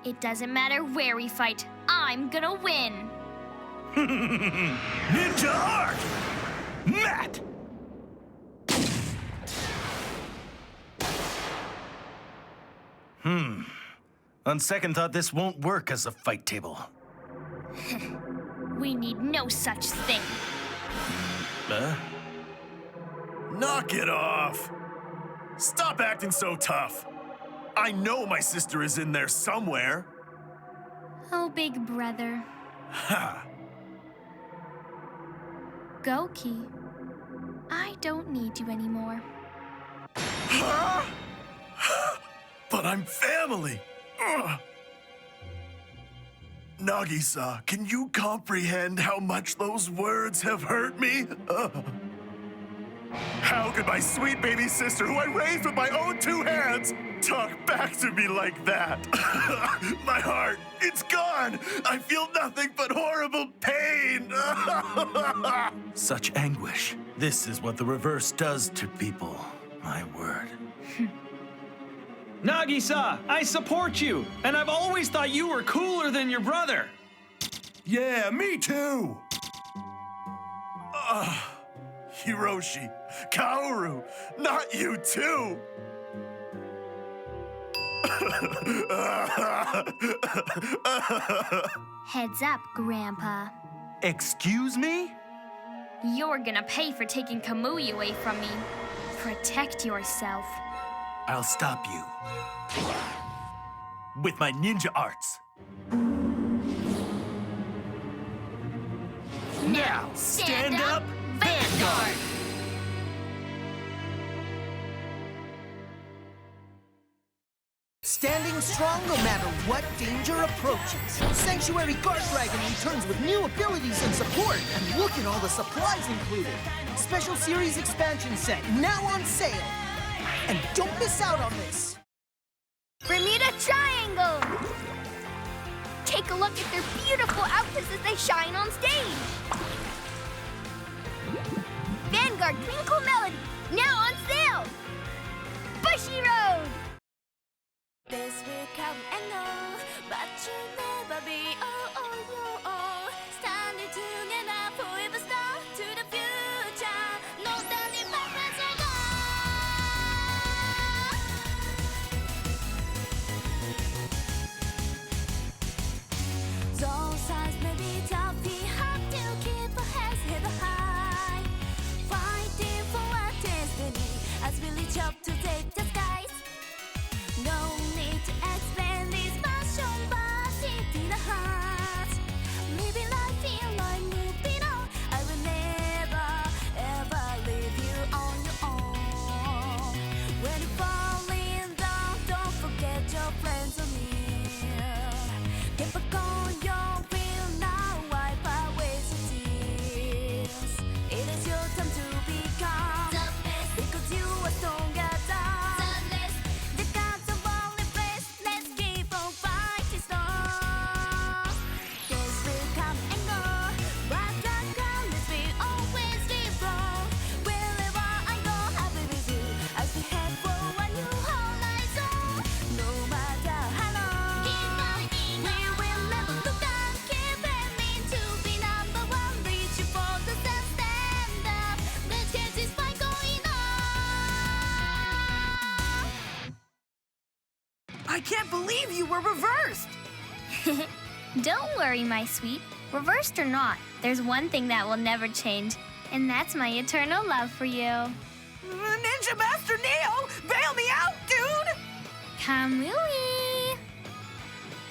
It doesn't matter where we fight, I'm gonna win. Ninja Art! Matt! On second thought, this won't work as a fight table. We need no such thing. Knock it off. Stop acting so tough. I know my sister is in there somewhere. Oh, big brother. Ha! Goki, I don't need you anymore. Huh? But I'm family. Ugh. Nagisa, can you comprehend how much those words have hurt me? How could my sweet baby sister, who I raised with my own 2 hands, talk back to me like that? My heart, it's gone. I feel nothing but horrible pain. Such anguish. This is what the reverse does to people. My word. Nagisa, I support you, and I've always thought you were cooler than your brother. Yeah, me too. Hiroshi, Kaoru, not you too. Heads up, Grandpa. Excuse me? You're gonna pay for taking Kamui away from me. Protect yourself. I'll stop you. With my ninja arts. Now, stand up, Vanguard! Standing strong no matter what danger approaches. Sanctuary Guard Dragon returns with new abilities and support. And look at all the supplies included. Special Series Expansion Set, now on sale. And don't miss out on this. Bermuda Triangle! Take a look at their beautiful outfits as they shine on stage. Vanguard Twinkle Melody, now on sale. Bushiroad! This will come and go, but you'll never be. Oh, oh, oh, oh. Standing together forever, star to the future. No turning back, let's go. Those sides may be tough, we have to keep our heads held high. Fighting for our destiny as we reach up to take the skies. No need to explain this passion, but it's in the heart. Living life in like moving on. I will never, ever leave you on your own. When you're falling down, don't forget your friends are near. Get back on your wheel now, wipe away some tears. It is your time to become because you are stronger than. I can't believe you were reversed! Don't worry, my sweet. Reversed or not, there's one thing that will never change, and that's my eternal love for you. Ninja Master Neo, bail me out, dude! Kamui!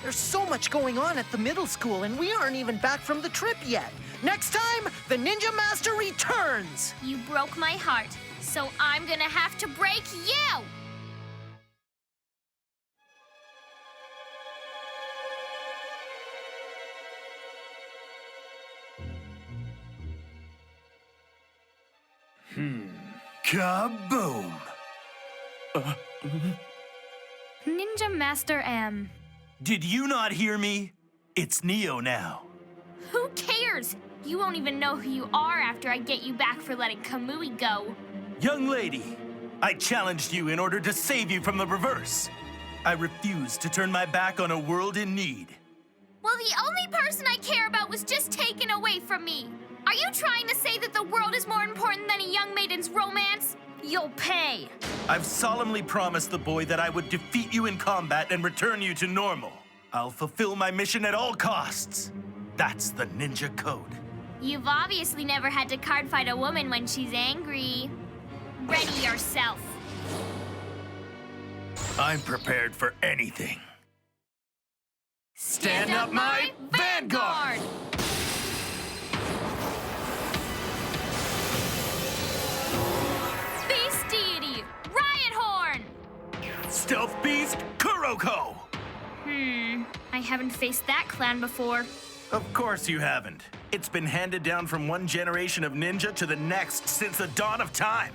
There's so much going on at the middle school, and we aren't even back from the trip yet. Next time, the Ninja Master returns! You broke my heart, so I'm gonna have to break you! Kaboom! Ninja Master M. Did you not hear me? It's Neo now. Who cares? You won't even know who you are after I get you back for letting Kamui go. Young lady, I challenged you in order to save you from the reverse. I refuse to turn my back on a world in need. Well, the only person I care about was just taken away from me. Are you trying to say that the world is more important than a young maiden's romance? You'll pay. I've solemnly promised the boy that I would defeat you in combat and return you to normal. I'll fulfill my mission at all costs. That's the ninja code. You've obviously never had to card fight a woman when she's angry. Ready yourself. I'm prepared for anything. Stand up, my Vanguard! Beast Deity, Riot Horn! Stealth Beast, Kuroko! I haven't faced that clan before. Of course you haven't. It's been handed down from one generation of ninja to the next since the dawn of time.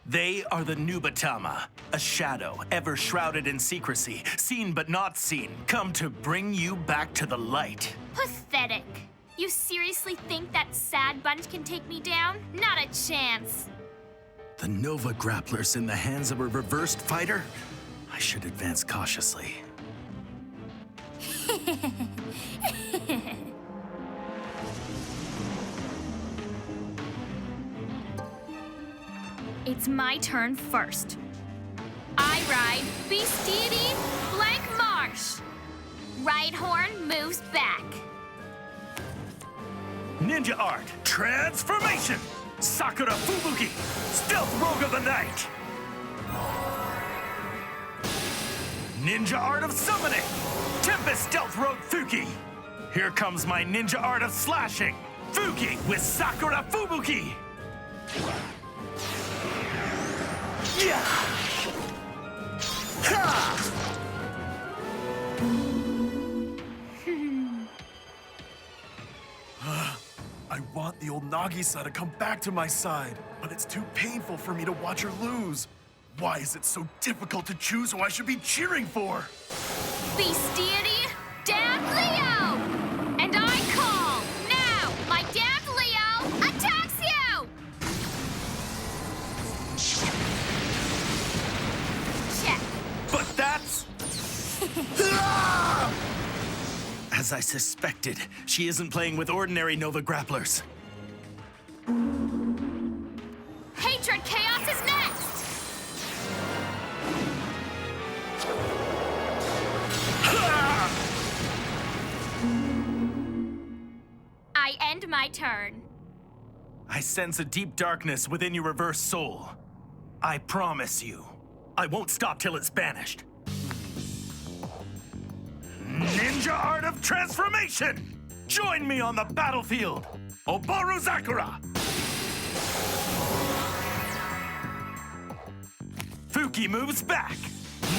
They are the Nubatama, a shadow ever shrouded in secrecy, seen but not seen, come to bring you back to the light. Pathetic. You seriously think that sad bunch can take me down? Not a chance. The Nova Grapplers in the hands of a reversed fighter? I should advance cautiously. It's my turn first. I ride Beast Deity, Blank Marsh. Right Horn moves back. Ninja Art, Transformation! Sakura Fubuki, Stealth Rogue of the Night! Ninja Art of Summoning, Tempest Stealth Rogue Fuki! Here comes my Ninja Art of Slashing, Fuki with Sakura Fubuki! Yeah! Ha! I want the old Nagisa to come back to my side, but it's too painful for me to watch her lose. Why is it so difficult to choose who I should be cheering for? Beast Deity, Damned Leo! And I call, now, my Damned Leo attacks you! Check. But that's... As I suspected, she isn't playing with ordinary Nova Grapplers. Hatred Chaos is next! I end my turn. I sense a deep darkness within your reverse soul. I promise you, I won't stop till it's banished. Ninja Art of Transformation! Join me on the battlefield! Oboru Sakura! Fuki moves back!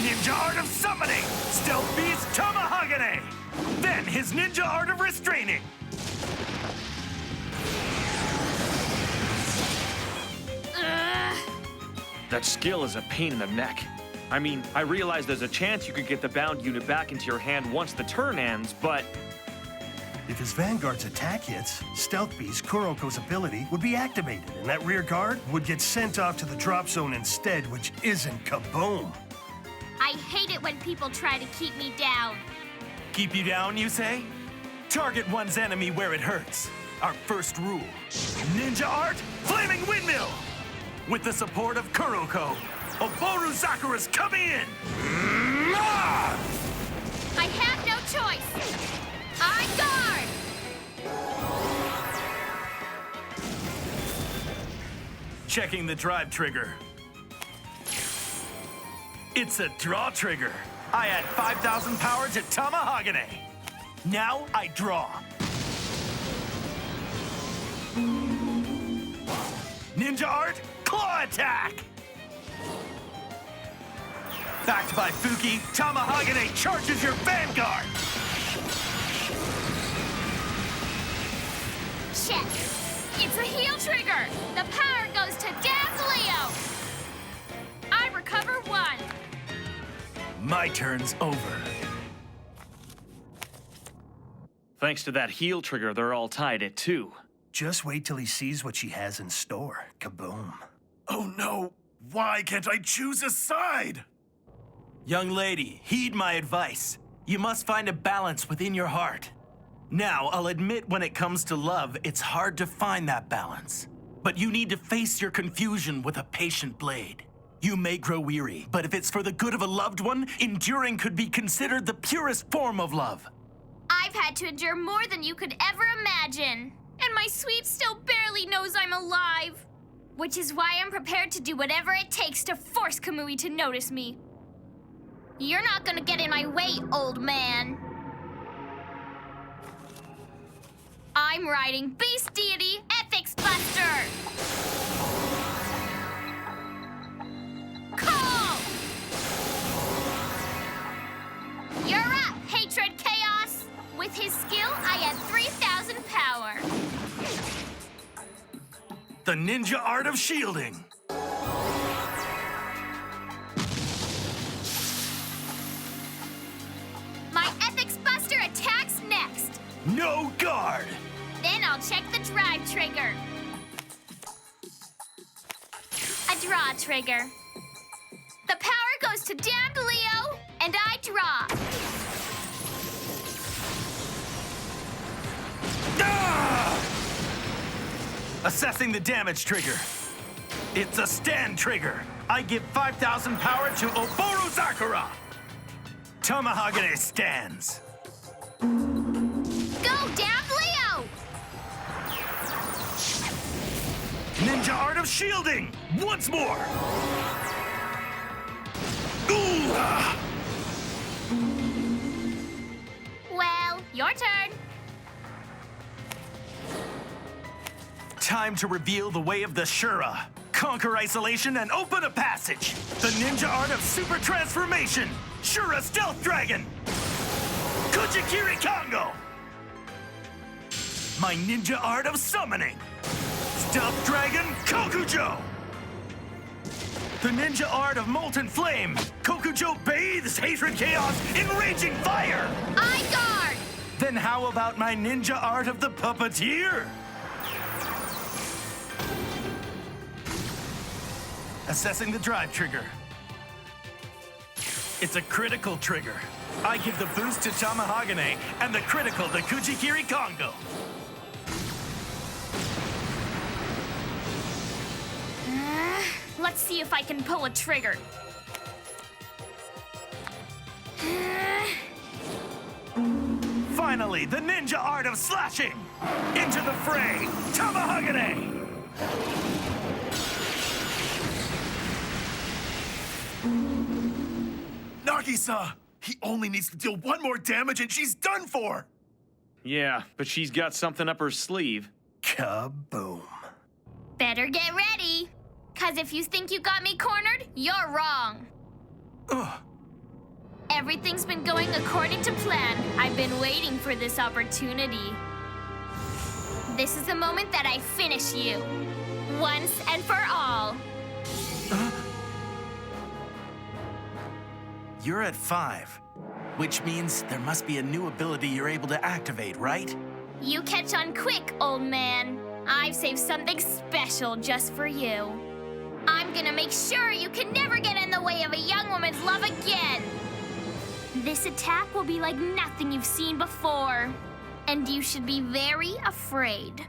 Ninja Art of Summoning! Stealth Beast Tamahagane! Then his Ninja Art of Restraining! That skill is a pain in the neck. I mean, I realize there's a chance you could get the bound unit back into your hand once the turn ends, but... If his Vanguard's attack hits, Stealth Beast Kuroko's ability would be activated, and that rear guard would get sent off to the drop zone instead, which isn't kaboom. I hate it when people try to keep me down. Keep you down, you say? Target one's enemy where it hurts. Our first rule. Ninja Art, Flaming Windmill! With the support of Kuroko, Oboru Sakura's coming in! I have no choice! I guard! Checking the drive trigger. It's a draw trigger. I add 5,000 power to Tamahagane. Now I draw. Ninja Art, Claw Attack! Backed by Fuki, Tamahagane charges your Vanguard! Check! It's a heal trigger! The power goes to Damned Leo! I recover 1. My turn's over. Thanks to that heal trigger, they're all tied at 2. Just wait till he sees what she has in store. Kaboom. Oh no! Why can't I choose a side? Young lady, heed my advice. You must find a balance within your heart. Now, I'll admit when it comes to love, it's hard to find that balance. But you need to face your confusion with a patient blade. You may grow weary, but if it's for the good of a loved one, enduring could be considered the purest form of love. I've had to endure more than you could ever imagine. And my sweet still barely knows I'm alive. Which is why I'm prepared to do whatever it takes to force Kamui to notice me. You're not gonna get in my way, old man. I'm riding Beast Deity Ethics Buster! Call! You're up, Hatred Chaos! With his skill, I add 3,000 power. The ninja art of shielding. My Ethics Buster attacks next. No guard! Then I'll check the drive trigger. A draw trigger. The power goes to damned Leo, and I draw. Ah! Assessing the damage trigger. It's a stand trigger. I give 5,000 power to Oboru Sakura. Tamahagane stands. Go, damned Leo! Ninja art of shielding! Once more! Ooh! Ah! Well, your turn. Time to reveal the way of the Shura. Conquer isolation and open a passage. The ninja art of super transformation. Shura Stealth Dragon. Kujikiri Kongo. My ninja art of summoning. Stealth Dragon Kokujo. The ninja art of molten flame. Kokujo bathes hatred chaos in raging fire. I guard. Then how about my ninja art of the puppeteer? Assessing the drive trigger. It's a critical trigger. I give the boost to Tamahagane and the critical to Kujikiri Kongo. Let's see if I can pull a trigger. Finally, the ninja art of slashing. Into the fray, Tamahagane. Nagisa! He only needs to deal one more damage and she's done for! Yeah, but she's got something up her sleeve. Kaboom. Better get ready. Cause if you think you got me cornered, you're wrong. Ugh. Everything's been going according to plan. I've been waiting for this opportunity. This is the moment that I finish you. Once and for all. You're at 5, which means there must be a new ability you're able to activate, right? You catch on quick, old man. I've saved something special just for you. I'm gonna make sure you can never get in the way of a young woman's love again. This attack will be like nothing you've seen before. And you should be very afraid.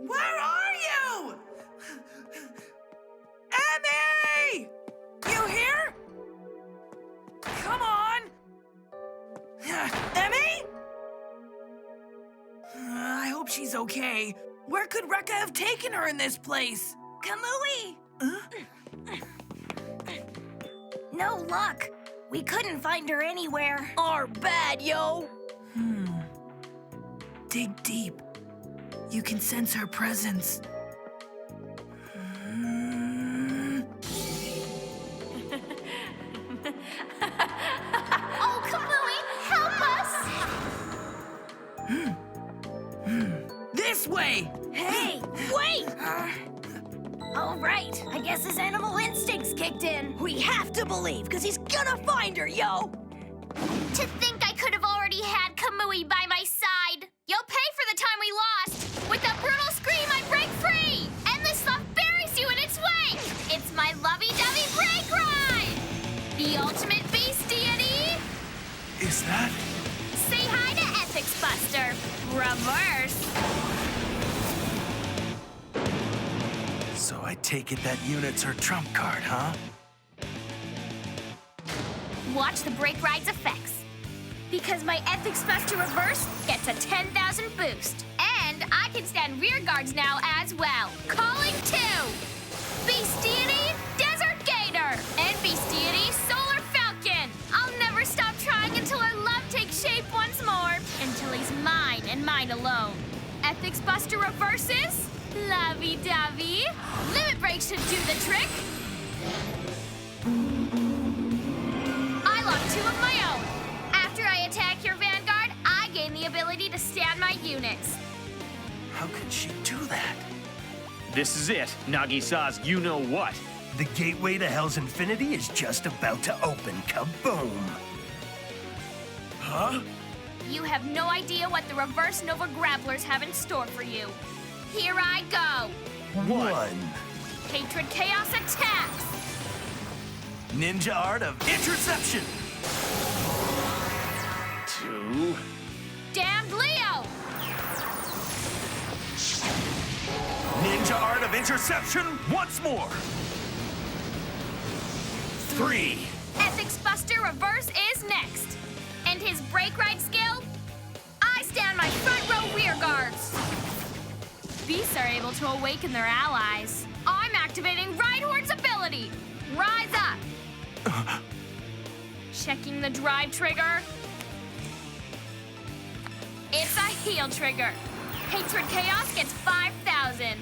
Where are you? Emmy! You here? Come on! Emmy? I hope she's okay. Where could Rekka have taken her in this place? Kamui! Huh? No luck. We couldn't find her anywhere. Are bad, yo. Dig deep. You can sense her presence. this way! Hey, wait! All right, I guess his animal instincts kicked in. We have to believe, because he's gonna find her, yo! To think I could have already had Kamui by my side. You'll pay for the time we lost. With a brutal scream, I break free. Endless love buries you in its wake. It's my lovey-dovey break ride. The ultimate beast deity. Is that? Say hi to Ethics Buster. Reverse. So I take it that unit's her trump card, huh? Watch the break ride's effects. Because my Ethics Buster Reverse gets a 10,000 boost. And I can stand rear guards now as well. Calling 2. Beast Deity, Desert Gator. And Beast Deity, Solar Falcon. I'll never stop trying until our love takes shape once more. Until he's mine and mine alone. Ethics Buster Reverses, lovey-dovey. Limit Break should do the trick. I lock 2 of my own. After I attack your Vanguard, I gain the ability to stand my units. How could she do that? This is it, Nagi-sa's you-know-what. The gateway to Hell's Infinity is just about to open. Kaboom! Huh? You have no idea what the Reverse Nova Grapplers have in store for you. Here I go. 1. Hatred Chaos attacks. Ninja art of interception. 2. Damned Leo. Ninja art of interception once more. 3. Ethics Buster Reverse is next. And his break ride skill? I stand my front row rear guards. Beasts are able to awaken their allies. I'm activating Rhydhorn's ability. Rise up. Checking the drive trigger. It's a heal trigger. Hatred Chaos gets 5,000.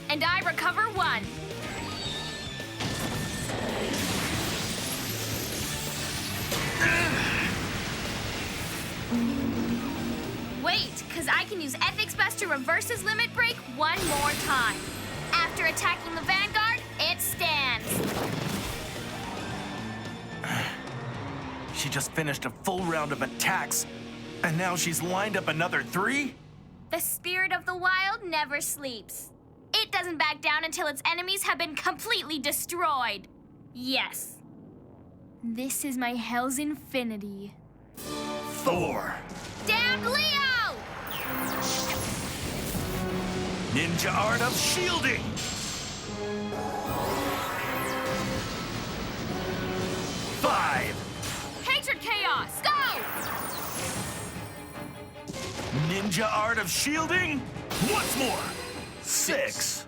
And I recover 1. Wait, because I can use Ethics Buster Reverse's Limit Break one more time. After attacking the Vanguard, it stands. She just finished a full round of attacks, and now she's lined up another 3? The spirit of the wild never sleeps. It doesn't back down until its enemies have been completely destroyed. Yes. This is my Hell's Infinity. 4. Damned Leo! Ninja art of shielding. 5. Hatred Chaos, go! Ninja art of shielding once more. 6.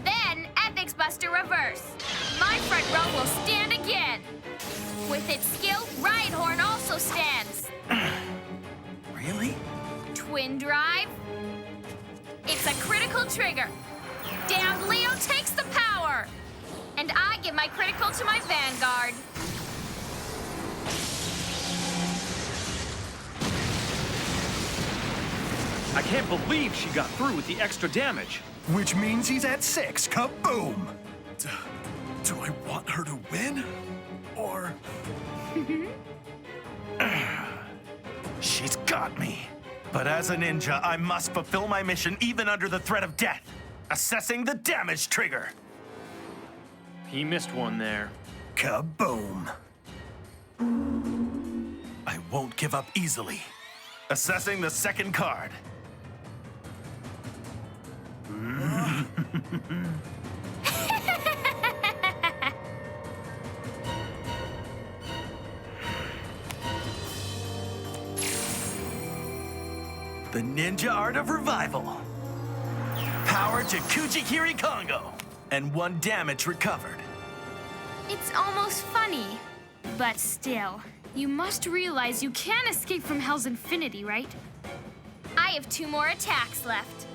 Then Ethics Buster Reverse. My front row will stand again. With its skill, Rhydhorn also stands. Really? Twin Drive. It's a critical trigger. Damned Leo takes the power. And I give my critical to my Vanguard. I can't believe she got through with the extra damage. Which means he's at 6. Kaboom! Do I want her to win? Or... She's got me. But as a ninja, I must fulfill my mission even under the threat of death. Assessing the damage trigger. He missed one there. Kaboom! I won't give up easily. Assessing the second card. The Ninja Art of Revival. Power to Kujikiri Kongo. And 1 damage recovered. It's almost funny. But still, you must realize you can't escape from Hell's Infinity, right? I have 2 more attacks left.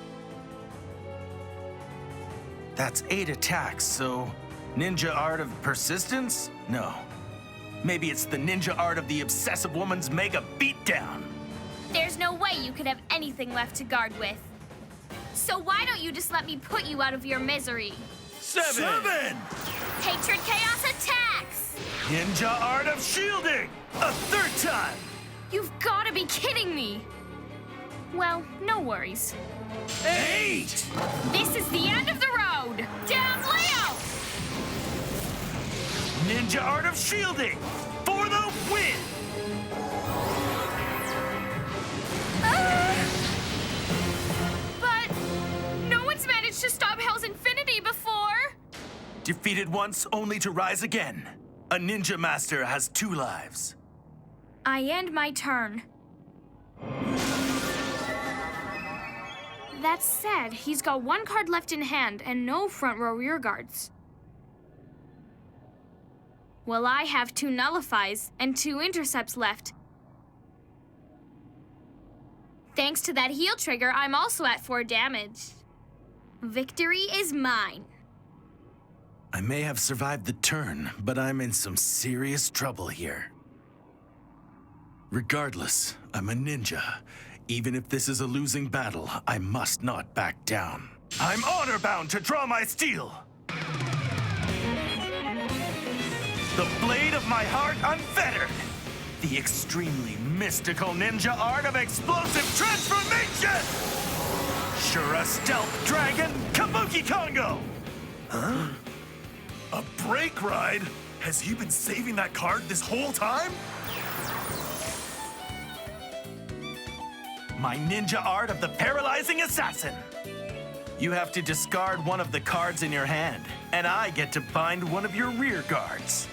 That's 8 attacks, so Ninja Art of Persistence? No. Maybe it's the Ninja Art of the Obsessive Woman's Mega Beatdown. There's no way you could have anything left to guard with. So why don't you just let me put you out of your misery? 7! Hatred Chaos attacks! Ninja Art of Shielding! A third time! You've got to be kidding me! Well, no worries. 8! This is the end of the road! Down Leo! Ninja Art of Shielding! For the win! But no one's managed to stop Hell's Infinity before! Defeated once, only to rise again. A ninja master has 2 lives. I end my turn. That said, he's got 1 card left in hand and no front row rear guards. Well, I have 2 nullifies and 2 intercepts left. Thanks to that heal trigger, I'm also at 4 damage. Victory is mine. I may have survived the turn, but I'm in some serious trouble here. Regardless, I'm a ninja. Even if this is a losing battle, I must not back down. I'm honor-bound to draw my steel! The blade of my heart unfettered! The extremely mystical ninja art of explosive transformation! Shura Stealth Dragon Kabuki Kongo! Huh? A brake ride? Has he been saving that card this whole time? My ninja art of the paralyzing assassin. You have to discard one of the cards in your hand, and I get to bind one of your rear guards.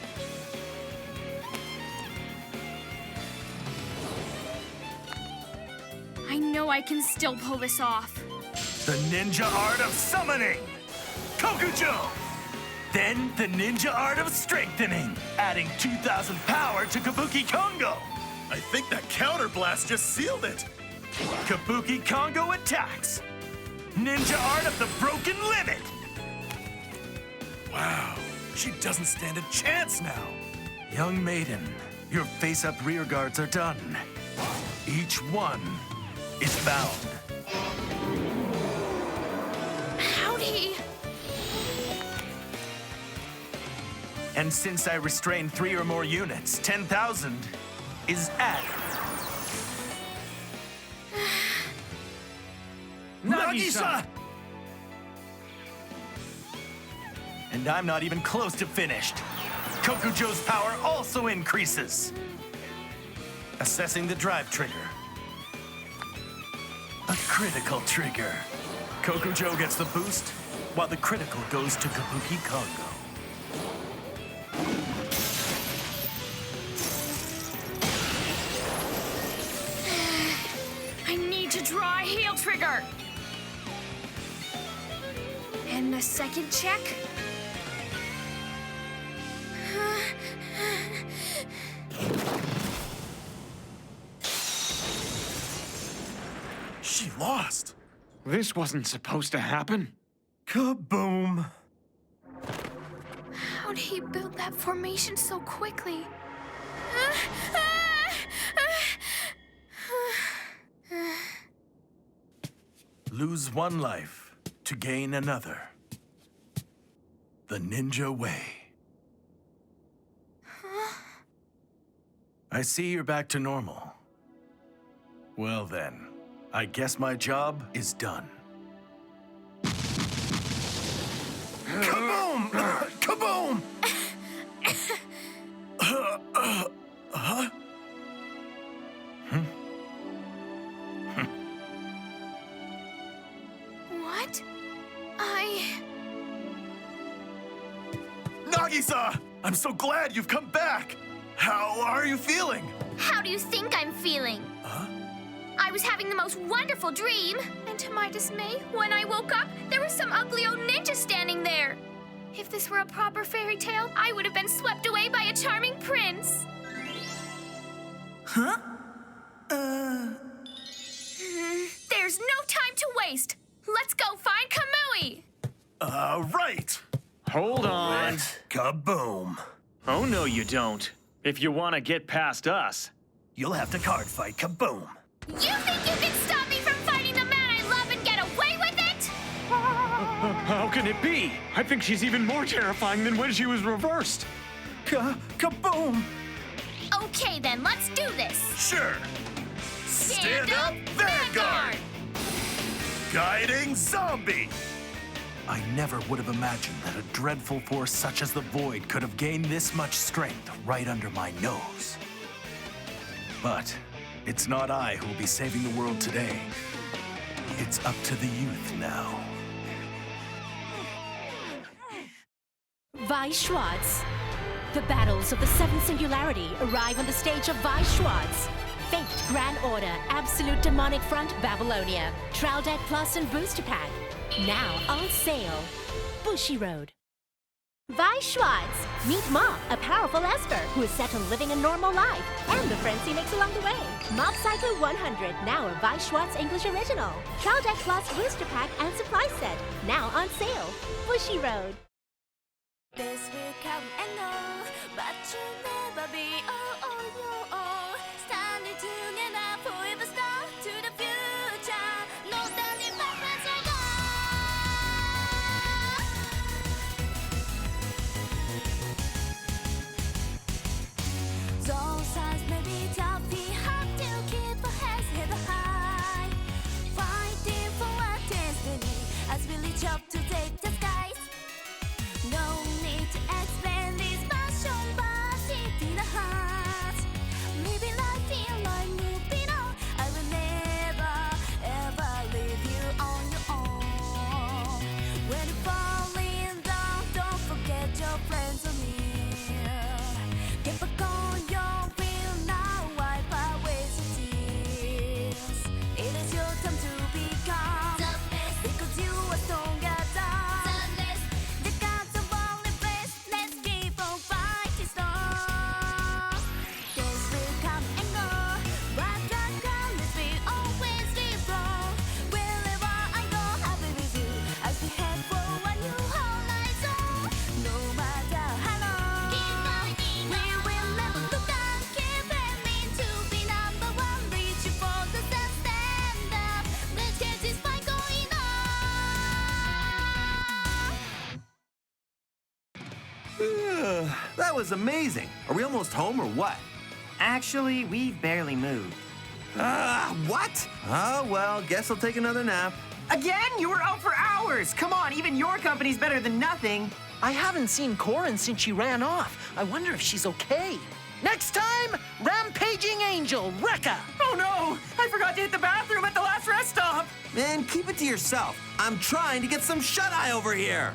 I know I can still pull this off. The ninja art of summoning, Kokujo. Then the ninja art of strengthening, adding 2,000 power to Kabuki Kongo. I think that counter blast just sealed it. Kabuki Kongo attacks. Ninja art of the broken limit. Wow, she doesn't stand a chance now. Young maiden, your face-up rear guards are done. Each one is bound. Howdy! And since I restrain 3 or more units, 10,000 is added. Nagisa! And I'm not even close to finished. Kokujo's power also increases. Assessing the drive trigger. A critical trigger. Kokujo gets the boost, while the critical goes to Kabuki Kongo. I need to draw a heal trigger. And the second check. She lost. This wasn't supposed to happen. Kaboom! How'd he build that formation so quickly? Lose 1 life to gain another. The ninja way. I see you're back to normal. Well then, I guess my job is done. Kaboom! Kaboom! Huh? What? Nagisa! I'm so glad you've come back! How are you feeling? How do you think I'm feeling? Huh? I was having the most wonderful dream, and to my dismay, when I woke up, there was some ugly old ninja standing there. If this were a proper fairy tale, I would have been swept away by a charming prince. Huh? There's no time to waste. Let's go find Kamui. Right. Hold on. Kaboom! Oh, no, you don't. If you want to get past us. You'll have to card fight. Kaboom! You think you can stop me from fighting the man I love and get away with it? How can it be? I think she's even more terrifying than when she was reversed. Kaboom! Okay then, let's do this. Sure. Stand up, Vanguard! Guiding zombie. I never would have imagined that a dreadful force such as the Void could have gained this much strength right under my nose. But it's not I who will be saving the world today. It's up to the youth now. Vi Schwartz. The battles of the Seventh Singularity arrive on the stage of Vi Schwartz. Fate, Grand Order, Absolute Demonic Front, Babylonia, Trial Deck Plus and Booster Pack. Now on sale. Bushiroad. Vi Schwartz. Meet Mob, a powerful Esper who is set on living a normal life, and the friends he makes along the way. Mob Psycho 100, now a Vi Schwartz English original. Trial Deck Plus Booster Pack and Supply Set, now on sale. Bushiroad. This will come and go, but you'll never be. Oh, oh, oh, oh. Standing together forever, star to the future. No turning back, let's go. Those signs may be tough, we have to keep our heads held high. Fighting for our destiny as we reach up to take the skies. No need to explain this passion, but it in the heart. Maybe life feel like moving on. I will never, ever leave you on your own. When you're falling down, don't forget your friends are near. Get back on your wheel now, wipe away the tears. It is your time to become the best, because you are stronger than the gods of all the best. Let's keep on fighting strong. Days will come and go, but the colors will always be wrong. Wherever I go, I'll be with you as we head for a new horizon. No matter how long, we will never look down. Keep aiming to be number one, reaching for the sun. Stand up, let's get this fight going on. That was amazing. Are we almost home or what? Actually, we've barely moved. What? Oh, well, guess I'll take another nap. Again? You were out for hours! Come on, even your company's better than nothing. I haven't seen Corin since she ran off. I wonder if she's okay. Next time, Rampaging Angel, Rekka! Oh no! I forgot to hit the bathroom at the last rest stop! Man, keep it to yourself. I'm trying to get some shut-eye over here.